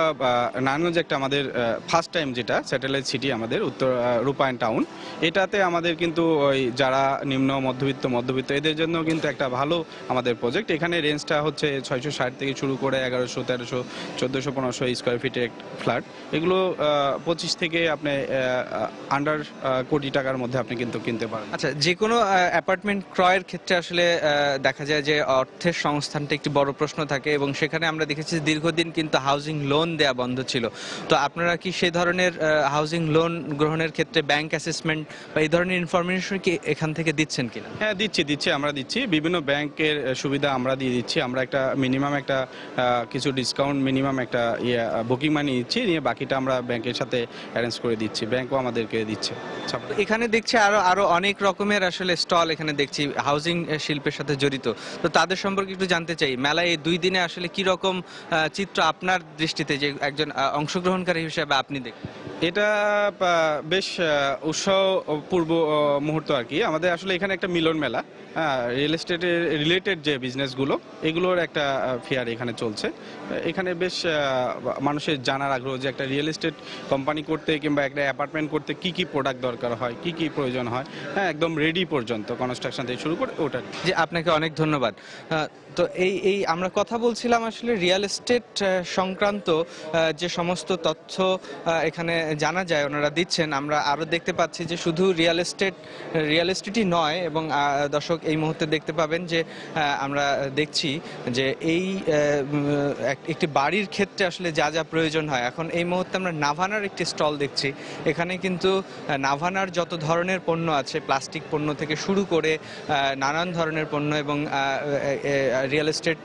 নারায়ণগঞ্জে একটা আমাদের ফার্স্ট টাইম যেটা স্যাটেলাইট সিটি আমাদের উত্তর রূপায়ণ টাউন, এটাতে আমাদের কিন্তু ওই যারা নিম্ন মধ্যবিত্ত এদের জন্য কিন্তু একটা ভালো আমাদের প্রজেক্ট। এখানে রেঞ্জটা হচ্ছে 660 থেকে শুরু করে 1100, 1300, 1400, 1500 স্কোয়ার ফিটের ফ্ল্যাট। এগুলো 25 থেকে আপনি আন্ডার কোটি টাকার মধ্যে আপনি কিন্তু কিনতে পারেন। আচ্ছা, যে কোনো অ্যাপার্টমেন্ট ক্রয়ের ক্ষেত্রে আসলে দেখা যায় যে অর্থের সংস্থানটা একটি বড় প্রশ্ন থাকে এবং সেখানে আমরা দেখেছি দীর্ঘদিন কিন্তু হাউজিং লোন দেয়া বন্ধ ছিল। তো আপনারা কি সেই ধরনের হাউজিং লোন গ্রহণের ক্ষেত্রে ব্যাংক অ্যাসেসমেন্ট বা এই ধরনের ইনফরমেশন কি এখান থেকে দিচ্ছেন কিনা? হ্যাঁ, আমরা দিচ্ছি। বিভিন্ন ব্যাংকের সুবিধা আমরা দিয়ে দিচ্ছি। আমরা একটা মিনিমাম একটা কিছু ডিসকাউন্ট, মিনিমাম একটা বুকিং মানি দিচ্ছি, নিয়ে বাকিটা আমরা ব্যাংকের সাথে অ্যারেঞ্জ করে দিচ্ছি, ব্যাংকও আমাদেরকে দিচ্ছে। এখানে দেখছি আরো অনেক রকমের আসলে স্টল এখানে দেখছি হাউজিং শিল্পের সাথে জড়িত। তো তাদের সম্পর্কে একটু জানতে চাই, মেলায় এই 2 দিনে আসলে কি রকম চিত্র আপনার দৃষ্টিতে, যে একজন অংশগ্রহণকারী হিসেবে আপনি দেখেন? এটা বেশ উৎসবপূর্ব মুহূর্ত আর কি। আমাদের আসলে এখানে একটা মিলন মেলা, রিয়েল এস্টেটের রিলেটেড যে বিজনেসগুলো, এগুলোর একটা ফেয়ার এখানে চলছে। এখানে বেশ মানুষের জানার আগ্রহ যে একটা রিয়েল এস্টেট কোম্পানি করতে কিংবা একটা অ্যাপার্টমেন্ট করতে কি কি প্রোডাক্ট দরকার হয়, কি কি প্রয়োজন হয়, হ্যাঁ, একদম রেডি পর্যন্ত কনস্ট্রাকশন থেকে শুরু করে ওটা। যে আপনাকে অনেক ধন্যবাদ। তো এই আমরা কথা বলছিলাম আসলে রিয়েল এস্টেট সংক্রান্ত যে সমস্ত তথ্য এখানে জানা যায় ওনারা দিচ্ছেন, আমরা আরও দেখতে পাচ্ছি যে শুধু রিয়েল এস্টেটই নয়, এবং দর্শক এই মুহূর্তে দেখতে পাবেন যে আমরা দেখছি যে এই একটি বাড়ির ক্ষেত্রে আসলে যা যা প্রয়োজন হয়, এখন এই মুহূর্তে আমরা নাভানার একটি স্টল দেখছি। এখানে কিন্তু নাভানার যত ধরনের পণ্য আছে, প্লাস্টিক পণ্য থেকে শুরু করে নানান ধরনের পণ্য, এবং রিয়েল এস্টেট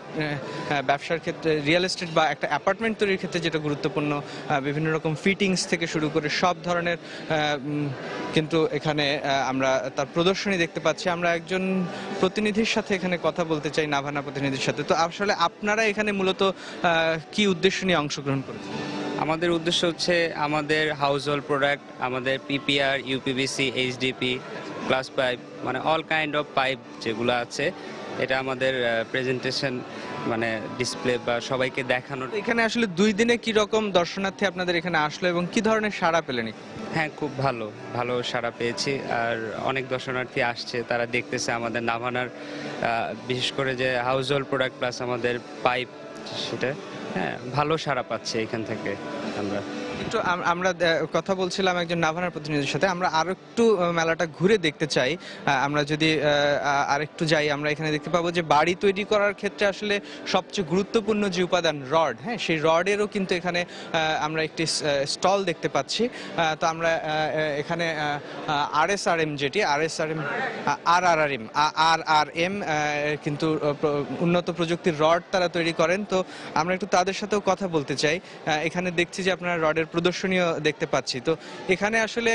ব্যবসার ক্ষেত্রে, রিয়েল এস্টেট বা একটা অ্যাপার্টমেন্ট তৈরির ক্ষেত্রে যেটা গুরুত্বপূর্ণ, বিভিন্ন রকম ফিটিংস থেকে শুরু করে সব ধরনের কিন্তু এখানে আমরা তার প্রদর্শনী দেখতে পাচ্ছি। আমরা একজন প্রতিনিধির সাথে এখানে কথা বলতে চাই, নাভানা প্রতিনিধির সাথে। তো আসলে আপনারা এখানে মূলত কি উদ্দেশ্য নিয়ে অংশগ্রহণ করেছেন? আমাদের উদ্দেশ্য হচ্ছে আমাদের হাউস হোল্ড প্রোডাক্ট, আমাদের PPR, uPVC, HDP, glass pipe, মানে অল কাইন্ড অফ পাইপ যেগুলো আছে, এটা আমাদের প্রেজেন্টেশন মানে ডিসপ্লে বা সবাইকে দেখানোর। এখানে আসলে 2 দিনে কি রকম দর্শনার্থী আপনাদের এখানে আসলো এবং কি ধরনের সাড়া পেলেন? হ্যাঁ, খুব ভালো সাড়া পেয়েছি, আর অনেক দর্শনার্থী আসছে, তারা দেখতেছে আমাদের নাভানার বিশেষ করে যে হাউস হোল্ড প্রোডাক্ট প্লাস আমাদের পাইপ, সেটা হ্যাঁ ভালো সাড়া পাচ্ছে এখান থেকে। আমরা কথা বলছিলাম একজন নাভানার প্রতিনিধির সাথে, আমরা আরো একটু মেলাটা ঘুরে দেখতে চাই। আমরা যদি আরেকটু যাই, আমরা এখানে দেখতে পাবো যে বাড়ি তৈরি করার ক্ষেত্রে আসলে সবচেয়ে গুরুত্বপূর্ণ যে উপাদান রড, হ্যাঁ, সেই রডেরও কিন্তু এখানে আমরা একটি স্টল দেখতে পাচ্ছি। তো আমরা এখানে RSRM যেটি RRM কিন্তু উন্নত প্রযুক্তির রড তারা তৈরি করেন। তো আমরা একটু তাদের সাথেও কথা বলতে চাই। এখানে দেখছি যে আপনারা রডের প্রদর্শনীয় দেখতে পাচ্ছি। তো এখানে আসলে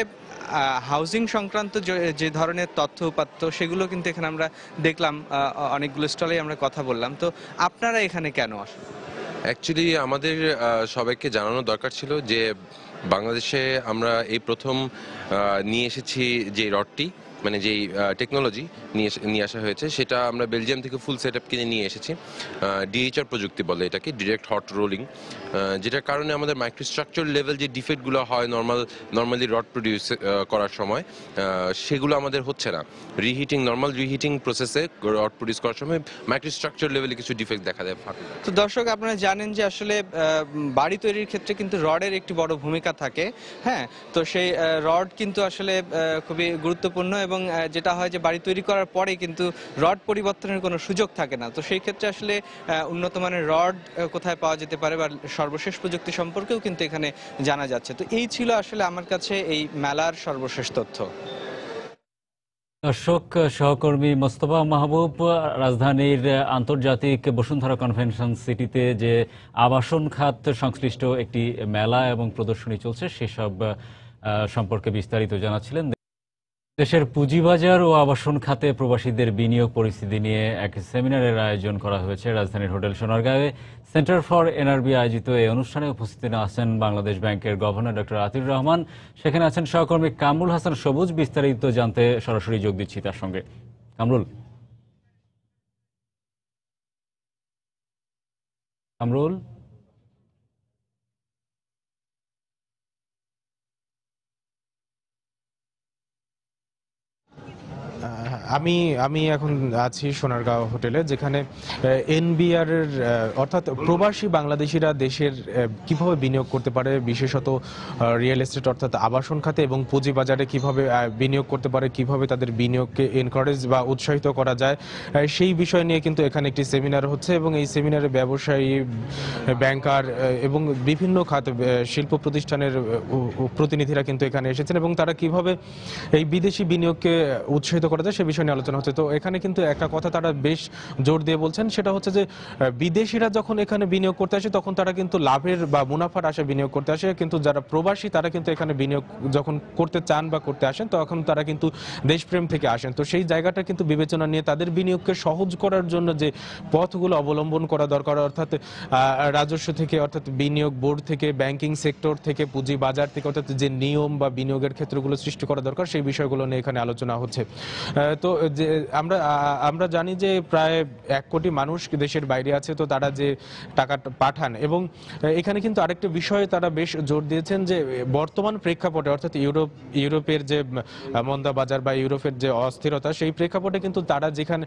হাউজিং সংক্রান্ত যে ধরনের তথ্য উপাত্ত, সেগুলো কিন্তু এখানে আমরা দেখলাম, অনেকগুলো স্টলেই আমরা কথা বললাম। তো আপনারা এখানে কেন আসেন? অ্যাকচুয়ালি আমাদের সবাইকে জানানো দরকার ছিল যে বাংলাদেশে আমরা এই প্রথম নিয়ে এসেছি যে রডটি, মানে যেই টেকনোলজি নিয়ে আসা হয়েছে, সেটা আমরা বেলজিয়াম থেকে ফুল সেট আপ কিনে নিয়ে এসেছি। DHR প্রযুক্তি বলে এটাকে, ডিরেক্ট হট রোলিং, যেটার কারণে আমাদের মাইক্রোস্ট্রাকচার লেভেল যে ডিফেক্টগুলো হয় নর্মালি রড প্রডিউস করার সময়, সেগুলো আমাদের হচ্ছে না। নর্মাল রিহিটিং প্রসেসে রড প্রডিউস করার সময় মাইক্রোস্ট্রাকচার লেভেলে কিছু ডিফেক্ট দেখা দেয়। তো দর্শক, আপনারা জানেন যে আসলে বাড়ি তৈরির ক্ষেত্রে কিন্তু রডের একটি বড় ভূমিকা থাকে, হ্যাঁ। তো সেই রড কিন্তু আসলে খুবই গুরুত্বপূর্ণ, এবং যেটা হয় যে বাড়ি তৈরি করার পরে কিন্তু রড পরিবর্তনের কোনো সুযোগ থাকে না। তো সেই ক্ষেত্রে আসলে উন্নত মানের রড কোথায় পাওয়া যেতে পারে বা সর্বশেষ প্রযুক্তি সম্পর্কেও কিন্তু এখানে জানা যাচ্ছে। তো এই ছিল আসলে আমার কাছে এই মেলার সর্বশেষ তথ্য। দর্শক, সহকর্মী মোস্তফা মাহবুব রাজধানীর আন্তর্জাতিক বসুন্ধরা কনভেনশন সিটিতে যে আবাসন খাত সংশ্লিষ্ট একটি মেলা এবং প্রদর্শনী চলছে, সেসব সম্পর্কে বিস্তারিত জানাচ্ছিলেন। দেশের পুঁজিবাজার ও আবাসন খাতে প্রবাসীদের বিনিয়োগ পরিস্থিতি নিয়ে এক সেমিনারের আয়োজন করা হয়েছে রাজধানীর হোটেল সোনারগাঁওয়ে। সেন্টার ফর NRB আয়োজিত এই অনুষ্ঠানে উপস্থিত আছেন বাংলাদেশ ব্যাংকের গভর্নর ডক্টর আতিউর রহমান, সেখানে আছেন সহকর্মী কামরুল হাসান সবুজ। বিস্তারিত জানতে সরাসরি যোগ দিচ্ছি তার সঙ্গে। কামরুল, আমি এখন আছি সোনারগাঁও হোটেলে, যেখানে NBR এর অর্থাৎ প্রবাসী বাংলাদেশিরা দেশের কিভাবে বিনিয়োগ করতে পারে, বিশেষত রিয়েল এস্টেট অর্থাৎ আবাসন খাতে এবং পুঁজিবাজারে কিভাবে বিনিয়োগ করতে পারে, কিভাবে তাদের বিনিয়োগকে এনকারেজ বা উৎসাহিত করা যায়, সেই বিষয় নিয়ে কিন্তু এখানে একটি সেমিনার হচ্ছে। এবং এই সেমিনারে ব্যবসায়ী, ব্যাংকার এবং বিভিন্ন খাতে শিল্প প্রতিষ্ঠানের প্রতিনিধিরা কিন্তু এখানে এসেছেন, এবং তারা কিভাবে এই বিদেশি বিনিয়োগকে উৎসাহিত করা যায় সে বিষয় নিয়ে আলোচনা হচ্ছে। তো এখানে কিন্তু একটা কথা তারা বেশ জোর দিয়ে বলছেন, সেটা হচ্ছে যে বিদেশিরা যখন এখানে বিনিয়োগ করতে আসে তখন তারা কিন্তু লাভের বা মুনাফার আশায় বিনিয়োগ করতে আসে, কিন্তু যারা প্রবাসী তারা কিন্তু এখানে বিনিয়োগ যখন করতে চান বা করতে আসেন তখন তারা কিন্তু দেশপ্রেম থেকে আসেন। তো সেই জায়গাটা কিন্তু বিবেচনা নিয়ে তাদের বিনিয়োগকে সহজ করার জন্য যে পথগুলো অবলম্বন করা দরকার, অর্থাৎ রাজস্ব থেকে, অর্থাৎ বিনিয়োগ বোর্ড থেকে, ব্যাংকিং সেক্টর থেকে, পুঁজি বাজার থেকে, অর্থাৎ যে নিয়ম বা বিনিয়োগের ক্ষেত্রগুলো সৃষ্টি করা দরকার, সেই বিষয়গুলো নিয়ে এখানে আলোচনা হচ্ছে। তো তো যে আমরা জানি যে প্রায় 1 কোটি মানুষ দেশের বাইরে আছে, তো তারা যে টাকা পাঠান, এবং এখানে কিন্তু আরেকটা বিষয়ে তারা বেশ জোর দিয়েছেন যে বর্তমান প্রেক্ষাপটে অর্থাৎ ইউরোপের যে মন্দা বাজার বা ইউরোপের যে অস্থিরতা, সেই প্রেক্ষাপটে কিন্তু তারা যেখানে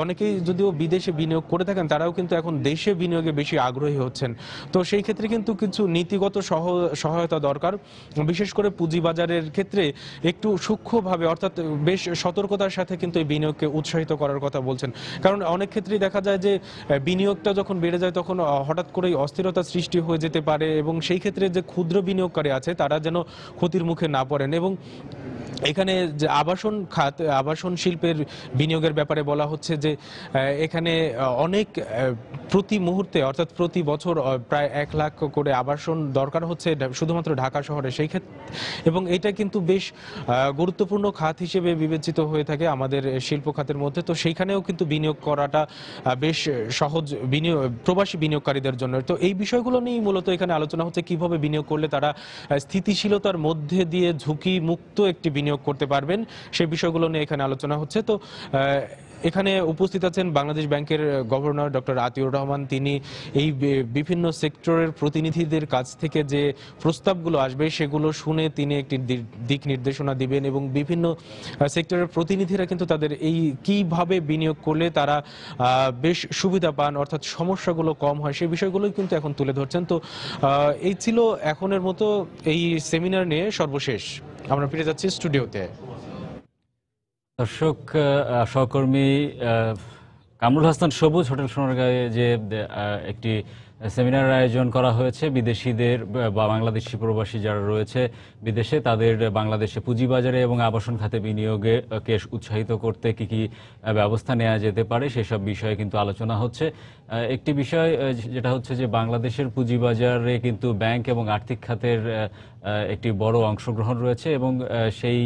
অনেকেই যদিও বিদেশে বিনিয়োগ করে থাকেন, তারাও কিন্তু এখন দেশে বিনিয়োগে বেশি আগ্রহী হচ্ছেন। তো সেই ক্ষেত্রে কিন্তু কিছু নীতিগত সহায়তা দরকার, বিশেষ করে পুঁজিবাজারের ক্ষেত্রে একটু সূক্ষ্মভাবে অর্থাৎ বেশ সতর্কতার সাথে কিন্তু এই বিনিয়োগকে উৎসাহিত করার কথা বলছেন। কারণ অনেক ক্ষেত্রেই দেখা যায় যে বিনিয়োগটা যখন বেড়ে যায় তখন হঠাৎ করেই অস্থিরতা সৃষ্টি হয়ে যেতে পারে, এবং সেই ক্ষেত্রে যে ক্ষুদ্র বিনিয়োগকারী আছে তারা যেন ক্ষতির মুখে না পড়েন। এবং এখানে যে আবাসন শিল্পের বিনিয়োগের ব্যাপারে বলা হচ্ছে যে এখানে অনেক প্রতি মুহূর্তে অর্থাৎ প্রতি বছর প্রায় 1 লাখ করে আবাসন দরকার হচ্ছে শুধুমাত্র ঢাকা শহরে। সেই ক্ষেত্রে এবং এটা কিন্তু বেশ গুরুত্বপূর্ণ খাত হিসেবে বিবেচিত হয়ে থাকে আমাদের শিল্প খাতের মধ্যে। তো সেইখানেও কিন্তু বিনিয়োগ করাটা বেশ সহজ প্রবাসী বিনিয়োগকারীদের জন্য। তো এই বিষয়গুলো নিয়েই মূলত এখানে আলোচনা হচ্ছে, কিভাবে বিনিয়োগ করলে তারা স্থিতিশীলতার মধ্যে দিয়ে ঝুঁকি মুক্ত একটি বিনিয়োগ করতে পারবেন, সেই বিষয়গুলো নিয়ে এখানে আলোচনা হচ্ছে। তো এখানে উপস্থিত আছেন বাংলাদেশ ব্যাংকের গভর্নর ডক্টর আতিউর রহমান। তিনি এই বিভিন্ন সেক্টরের প্রতিনিধিদের কাছ থেকে যে প্রস্তাবগুলো আসবে সেগুলো শুনে তিনি একটি দিক নির্দেশনা দিবেন, এবং বিভিন্ন সেক্টরের প্রতিনিধিরা কিন্তু তাদের এই কিভাবে বিনিয়োগ করলে তারা বেশ সুবিধা পান অর্থাৎ সমস্যাগুলো কম হয়, সেই বিষয়গুলোই কিন্তু এখন তুলে ধরছেন। তো এই ছিল এখনের মতো এই সেমিনার নিয়ে সর্বশেষ। আমরা ফিরে যাচ্ছি স্টুডিওতে। দর্শক, সহকর্মী কামরুল হাসান সবুজ হোটেল সোনারগাঁয়ে যে একটি সেমিনার আয়োজন করা হয়েছে, বিদেশিদের বা বাংলাদেশি প্রবাসী যারা রয়েছে বিদেশে তাদের বাংলাদেশে পুঁজিবাজারে এবং আবাসন খাতে বিনিয়োগে উৎসাহিত করতে কি কি ব্যবস্থা নেওয়া যেতে পারে সেসব বিষয়ে কিন্তু আলোচনা হচ্ছে। একটি বিষয় যেটা হচ্ছে যে বাংলাদেশের পুঁজিবাজারে কিন্তু ব্যাংক এবং আর্থিক খাতের একটি বড় অংশগ্রহণ রয়েছে, এবং সেই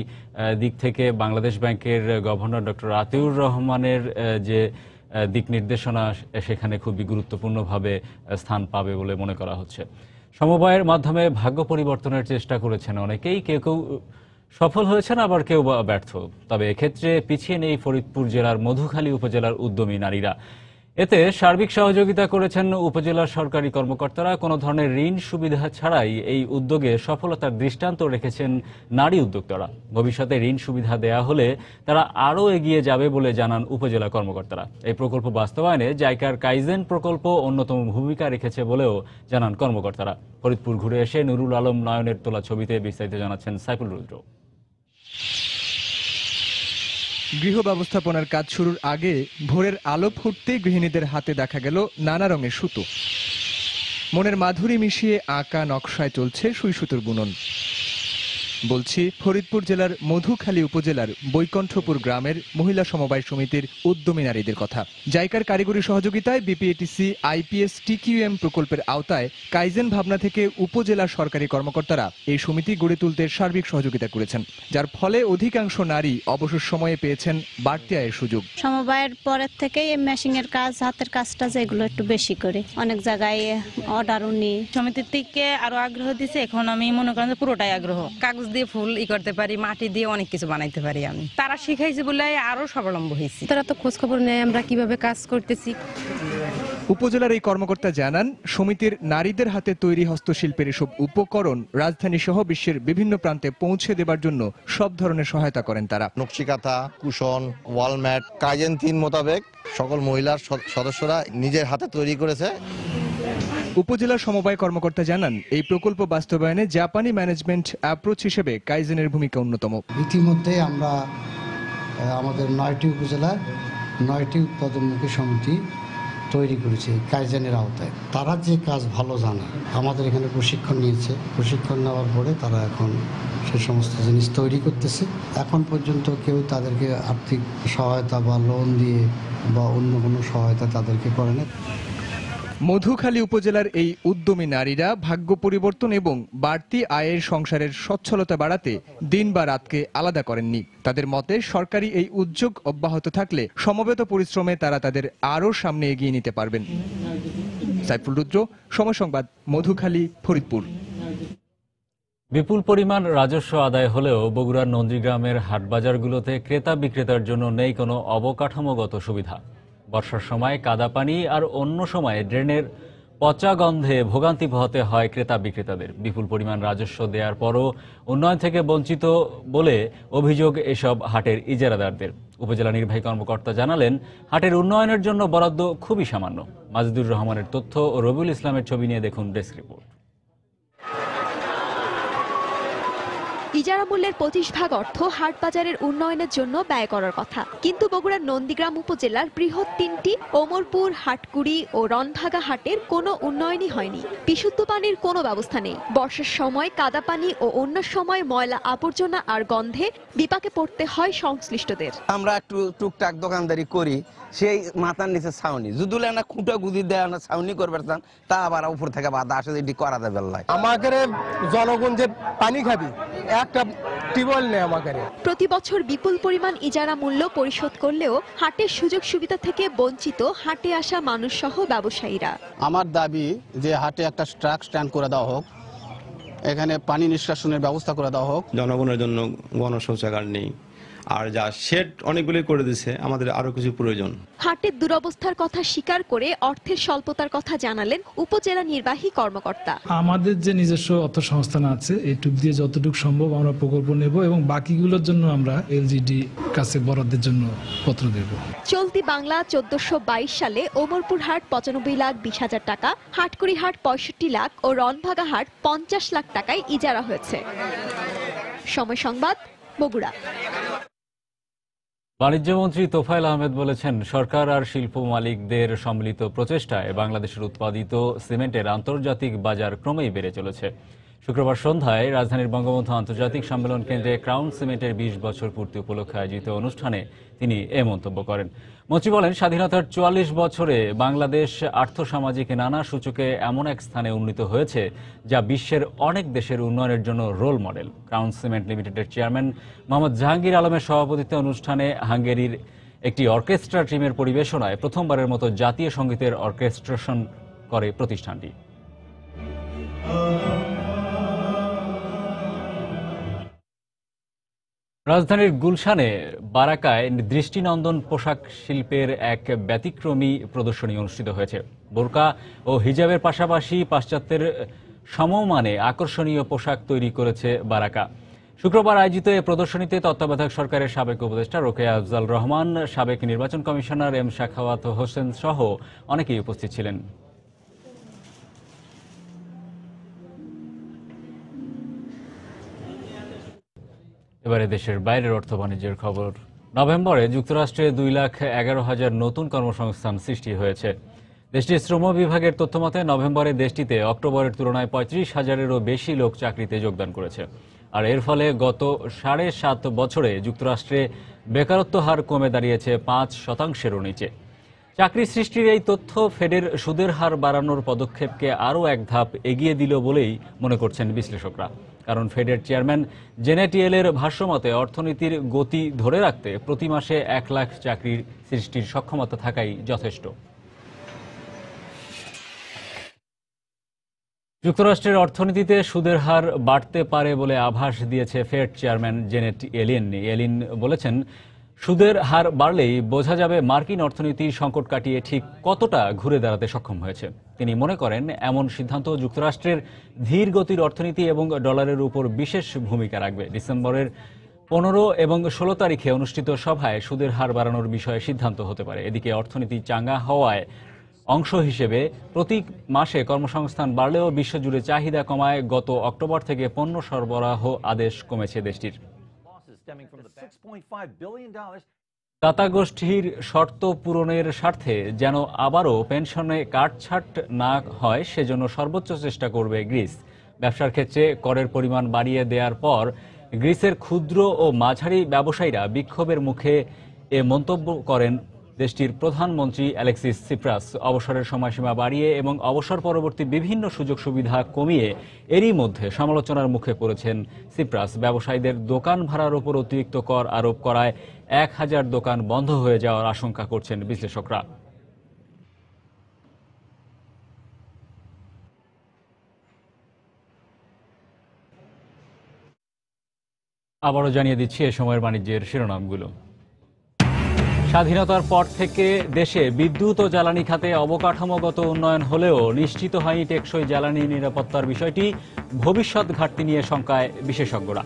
দিক থেকে বাংলাদেশ ব্যাংকের গভর্নর ডক্টর আতিউর রহমানের যে দিক নির্দেশনা সেখানে খুবই গুরুত্বপূর্ণভাবে স্থান পাবে বলে মনে করা হচ্ছে। সমবায়ের মাধ্যমে ভাগ্য পরিবর্তনের চেষ্টা করেছেন অনেকেই, কেউ কেউ সফল হয়েছেন, আবার কেউ ব্যর্থ। তবে এক্ষেত্রে পিছিয়ে নেই ফরিদপুর জেলার মধুখালী উপজেলার উদ্যমী নারীরা। এতে সার্বিক সহযোগিতা করেছেন উপজেলার সরকারি কর্মকর্তারা। কোনো ধরনের ঋণ সুবিধা ছাড়াই এই উদ্যোগে সফলতার দৃষ্টান্ত রেখেছেন নারী উদ্যোক্তারা। ভবিষ্যতে ঋণ সুবিধা দেয়া হলে তারা আরও এগিয়ে যাবে বলে জানান উপজেলা কর্মকর্তারা। এই প্রকল্প বাস্তবায়নে জাইকার কাইজেন প্রকল্প অন্যতম ভূমিকা রেখেছে বলেও জানান কর্মকর্তারা। ফরিদপুর ঘুরে এসে নুরুল আলম নয়নের তোলা ছবিতে বিস্তারিত জানাচ্ছেন সাইফুল রুদ্র। গৃহ ব্যবস্থাপনার কাজ শুরুর আগে ভোরের আলো ফুটতেই গৃহিণীদের হাতে দেখা গেল নানা রঙের সুতো। মনের মাধুরী মিশিয়ে আঁকা নকশায় চলছে সুই সুতোর বুনন। বলছি ফরিদপুর জেলার মধুখালী উপজেলার বৈকণ্ঠপুর গ্রামের মহিলা সমবায় সমিতির উদ্যমী নারীদের কথা। জাইকার কারিগরি সহযোগিতায় বিপিএটিসি আইপিএস টিকিউএম প্রকল্পের আওতায় কাইজেন ভাবনা থেকে উপজেলার সরকারি কর্মকর্তারা এই সমিতি গড়ে তুলতে সার্বিক সহযোগিতা করেছেন, যার ফলে অধিকাংশ নারী অবসর সময়ে পেয়েছেন বাড়তি আয়ের সুযোগ। সমবায়ের পরের থেকে এই মেশিং এর কাজ, হাতের কাজটা যেগুলো একটু বেশি করে অনেক জায়গায় অর্ডারও নিই। সমিতির থেকে আরো আগ্রহ দিছে, এখন আমি মনে করেন পুরোটাই আগ্রহ। কাগজ দিয়ে ফুল করতে পারি, মাটি দিয়ে অনেক কিছু বানাইতে পারি। আমি তারা শিখাইছে বলে আরো স্বাবলম্বী হয়েছি। তারা তো খোঁজ খবর নেয় আমরা কিভাবে কাজ করতেছি। উপজেলার এই কর্মকর্তা জানান, সমিতির নারীদের হাতে তৈরি হস্তশিল্পের এসব উপকরণ রাজধানী সহ বিশ্বের বিভিন্ন প্রান্তে পৌঁছে দেবার জন্য সব ধরনের সহায়তা করেন তারা। নকশিকাঁথা, কুশন, ওয়ালম্যাট কাইজেন 3 মোতাবেক সকল মহিলার সদস্যরা নিজের হাতে তৈরি করেছে। উপজেলা সমবায় কর্মকর্তা জানান, এই প্রকল্প বাস্তবায়নে জাপানি ম্যানেজমেন্ট অ্যাপ্রোচ হিসেবে কাইজেনের ভূমিকা অন্যতম। ইতিমধ্যে আমরা আমাদের 9টি উপজেলায় 9টি উৎপাদনমুখী সমিতি তৈরি করেছি কাইজেনের আওতায়। তারা যে কাজ ভালো জানে, আমাদের এখানে প্রশিক্ষণ নিয়েছে। প্রশিক্ষণ নেওয়ার পরে তারা এখন সে সমস্ত জিনিস তৈরি করতেছে। এখন পর্যন্ত কেউ তাদেরকে আর্থিক সহায়তা বা লোন দিয়ে বা অন্য কোনো সহায়তা তাদেরকে করে না। মধুখালী উপজেলার এই উদ্যমী নারীরা ভাগ্য পরিবর্তন এবং বাড়তি আয়ের সংসারের সচ্ছলতা বাড়াতে দিন বা রাতকে আলাদা করেননি। তাদের মতে সরকারি এই উদ্যোগ অব্যাহত থাকলে সমবেত পরিশ্রমে তারা তাদের আরও সামনে এগিয়ে নিতে পারবেন। সাইফুল রুদ্র, সময় সংবাদ, মধুখালী, ফরিদপুর। বিপুল পরিমাণ রাজস্ব আদায় হলেও বগুড়ার নন্দীগ্রামের হাটবাজারগুলোতে ক্রেতা বিক্রেতার জন্য নেই কোনো অবকাঠামোগত সুবিধা। বর্ষার সময় কাদা পানি আর অন্য সময়ে ড্রেনের পচা গন্ধে ভোগান্তি পোহাতে হয় ক্রেতা বিক্রেতাদের। বিপুল পরিমাণ রাজস্ব দেওয়ার পরও উন্নয়ন থেকে বঞ্চিত বলে অভিযোগ এসব হাটের ইজারাদারদের। উপজেলা নির্বাহী কর্মকর্তা জানালেন, হাটের উন্নয়নের জন্য বরাদ্দ খুবই সামান্য। মাজেদুর রহমানের তথ্য ও রবিউল ইসলামের ছবি নিয়ে দেখুন ডেস্ক রিপোর্ট। ইজারা মূল্যের 25% অর্থ হাট বাজারের উন্নয়নের জন্য ব্যয় করার কথা, কিন্তু বগুড়ার নন্দীগ্রাম উপজেলার বৃহৎ 3টি ওমরপুর, হাটকুড়ি ও রনভাগা হাটের কোনো উন্নয়নই হয়নি। বিশুদ্ধ পানির কোনো ব্যবস্থা নেই। বর্ষার সময় কাদা পানি ও অন্য সময় ময়লা আবর্জনা আর গন্ধে বিপাকে পড়তে হয় সংশ্লিষ্টদের। আমরা একটু টুকটাক দোকানদারি করি, সেই মাথার নিচে ছাউনি যদি না খুঁটা গুদি দেয় না ছাউনি করবে তা আবার উপর থেকে বাধা আসে, এটি করা যাবে না। আমাদের জনগণ যে পানি খাবি একটা টিউবওয়েল নেই আমাদের। প্রতি বছর বিপুল পরিমাণ ইজারা মূল্য পরিশোধ করলেও হাটের সুযোগ সুবিধা থেকে বঞ্চিত হাটে আসা মানুষ সহ ব্যবসায়ীরা। আমার দাবি যে হাটে একটা ট্রাক স্ট্যান্ড করে দেওয়া হোক, এখানে পানি নিষ্কাশনের ব্যবস্থা করে দেওয়া হোক। জনগণের জন্য গণশৌচাগার নেই, আর যা শেড অনেকগুলি করে দিচ্ছে, আমাদের আরো কিছু প্রয়োজন। হাটের দুরবস্থার কথা স্বীকার করে অর্থের স্বল্পতার কথা জানালেন উপজেলা নির্বাহী কর্মকর্তা। আমাদের যে নিজস্ব অর্থ সংস্থান আছে, এইটুক দিয়ে যতটুকু সম্ভব আমরা প্রকল্প নেব এবং বাকিগুলোর জন্য আমরা এলজিডি কাছে বরাদ্দের জন্য পত্র দেব। চলতি বাংলা 1422 সালে ওমরপুর হাট 95,20,000 টাকা, হাটকুড়ি হাট 65 লাখ ও রনভাগা হাট 50 লাখ টাকায় ইজারা হয়েছে। সময় সংবাদ, বগুড়া। বাণিজ্যমন্ত্রী তোফায়েল আহমেদ বলেছেন, সরকার আর শিল্প মালিকদের সম্মিলিত প্রচেষ্টায় বাংলাদেশের উৎপাদিত সিমেন্টের আন্তর্জাতিক বাজার ক্রমেই বেড়ে চলেছে। শুক্রবার সন্ধ্যায় রাজধানীর বঙ্গবন্ধু আন্তর্জাতিক সম্মেলন কেন্দ্রে ক্রাউন সিমেন্টের 20 বছর পূর্তি উপলক্ষে আয়োজিত অনুষ্ঠানে তিনি এ মন্তব্য করেন। মন্ত্রী বলেন, স্বাধীনতার 44 বছরে বাংলাদেশ আর্থসামাজিক নানা সূচকে এমন এক স্থানে উন্নীত হয়েছে যা বিশ্বের অনেক দেশের উন্নয়নের জন্য রোল মডেল। ক্রাউন সিমেন্ট লিমিটেডের চেয়ারম্যান মোহাম্মদ জাহাঙ্গীর আলমের সভাপতিত্বে অনুষ্ঠানে হাঙ্গেরির একটি অর্কেস্ট্রা টিমের পরিবেশনায় প্রথমবারের মতো জাতীয় সঙ্গীতের অর্কেস্ট্রেশন করে প্রতিষ্ঠানটি। রাজধানীর গুলশানে বারাকায় দৃষ্টিনন্দন পোশাক শিল্পের এক ব্যতিক্রমী প্রদর্শনী অনুষ্ঠিত হয়েছে। বোরকা ও হিজাবের পাশাপাশি পাশ্চাত্যের সমমানে আকর্ষণীয় পোশাক তৈরি করেছে বারাকা। শুক্রবার আয়োজিত এই প্রদর্শনীতে তত্ত্বাবধায়ক সরকারের সাবেক উপদেষ্টা রোকেয়া আফজাল রহমান, সাবেক নির্বাচন কমিশনার এম শাখাওয়াত হোসেন সহ অনেকেই উপস্থিত ছিলেন। এবারে দেশের বাইরের অর্থ বাণিজ্যের খবর। নভেম্বরে যুক্তরাষ্ট্রে 2,11,000 নতুন কর্মসংস্থান সৃষ্টি হয়েছে। দেশটির শ্রম বিভাগের তথ্যমতে নভেম্বরে দেশটিতে অক্টোবরের তুলনায় 35,000-এরও বেশি লোক চাকরিতে যোগদান করেছে। আর এর ফলে গত 7.5 বছরে যুক্তরাষ্ট্রে বেকারত্ব হার কমে দাঁড়িয়েছে 5%-এরও নিচে। চাকরি সৃষ্টির এই তথ্য ফেডের সুদের হার বাড়ানোর পদক্ষেপকে আরও এক ধাপ এগিয়ে দিল বলেই মনে করছেন বিশ্লেষকরা। কারণ ফেডের চেয়ারম্যান জেনেট ইয়েলের ভাষ্যমতে অর্থনীতির গতি ধরে রাখতে প্রতি মাসে 1 লাখ চাকরির সৃষ্টির সক্ষমতা থাকাই যথেষ্ট। যুক্তরাষ্ট্রের অর্থনীতিতে সুদের হার বাড়তে পারে বলে আভাস দিয়েছে ফেড চেয়ারম্যান জেনেট ইয়েলেন। ইয়েলেন বলেছেন, সুদের হার বাড়লেই বোঝা যাবে মার্কিন অর্থনীতি সংকট কাটিয়ে ঠিক কতটা ঘুরে দাঁড়াতে সক্ষম হয়েছে। তিনি মনে করেন, এমন সিদ্ধান্ত যুক্তরাষ্ট্রের ধীর গতির অর্থনীতি এবং ডলারের উপর বিশেষ ভূমিকা রাখবে। ডিসেম্বরের 15 এবং 16 তারিখে অনুষ্ঠিত সভায় সুদের হার বাড়ানোর বিষয়ে সিদ্ধান্ত হতে পারে। এদিকে অর্থনীতি চাঙ্গা হওয়ায় অংশ হিসেবে প্রতি মাসে কর্মসংস্থান বাড়লেও বিশ্বজুড়ে চাহিদা কমায় গত অক্টোবর থেকে পণ্য সরবরাহ আদেশ কমেছে দেশটির। দাতা গোষ্ঠীর শর্ত পূরণের স্বার্থে যেন আবারও পেনশনে কাটছাট না হয় সেজন্য সর্বোচ্চ চেষ্টা করবে গ্রিস। ব্যবসার ক্ষেত্রে করের পরিমাণ বাড়িয়ে দেওয়ার পর গ্রিসের ক্ষুদ্র ও মাঝারি ব্যবসায়ীরা বিক্ষোভের মুখে এ মন্তব্য করেন দেশটির প্রধানমন্ত্রী অ্যালেক্সিস সিপ্রাস। অবসরের সময়সীমা বাড়িয়ে এবং অবসর পরবর্তী বিভিন্ন সুযোগ সুবিধা কমিয়ে এরই মধ্যে সমালোচনার মুখে পড়েছেন সিপ্রাস। ব্যবসায়ীদের দোকান ভাড়ার উপর অতিরিক্ত কর আরোপ করায় 1,000 দোকান বন্ধ হয়ে যাওয়ার আশঙ্কা করছেন বিশ্লেষকরা। আবারও জানিয়ে দিচ্ছি এ সময়ের বাণিজ্যের শিরোনামগুলো। স্বাধীনতার পর থেকে দেশে বিদ্যুৎ ও জ্বালানি খাতে অবকাঠামোগত উন্নয়ন হলেও নিশ্চিত হয়নি টেকসই জ্বালানি নিরাপত্তার বিষয়টি, ভবিষ্যৎ ঘাটতি নিয়ে শঙ্কায় বিশেষজ্ঞরা।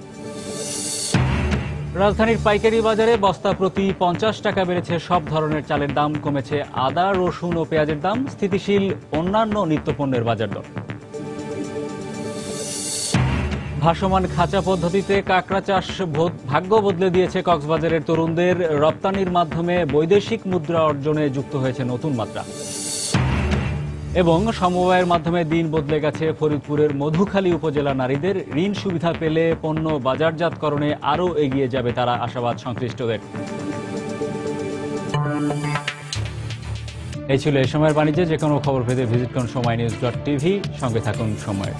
রাজধানীর পাইকারি বাজারে বস্তা প্রতি 50 টাকা বেড়েছে সব ধরনের চালের দাম, কমেছে আদা, রসুন ও পেঁয়াজের দাম, স্থিতিশীল অন্যান্য নিত্যপণ্যের বাজার দর। ভাসমান খাঁচা পদ্ধতিতে কাঁকড়া চাষ ভাগ্য বদলে দিয়েছে কক্সবাজারের তরুণদের, রপ্তানির মাধ্যমে বৈদেশিক মুদ্রা অর্জনে যুক্ত হয়েছে নতুন মাত্রা। এবং সমবায়ের মাধ্যমে দিন বদলে গেছে ফরিদপুরের মধুখালী উপজেলা নারীদের, ঋণ সুবিধা পেলে পণ্য বাজারজাতকরণে আরও এগিয়ে যাবে তারা, আশাবাদ সংশ্লিষ্টদের। এই ছিল এ সময়ের বাণিজ্যে। যে কোনো খবর পেতে ভিজিট করুন সময়নিউজ.tv। সঙ্গে থাকুন সময়ের।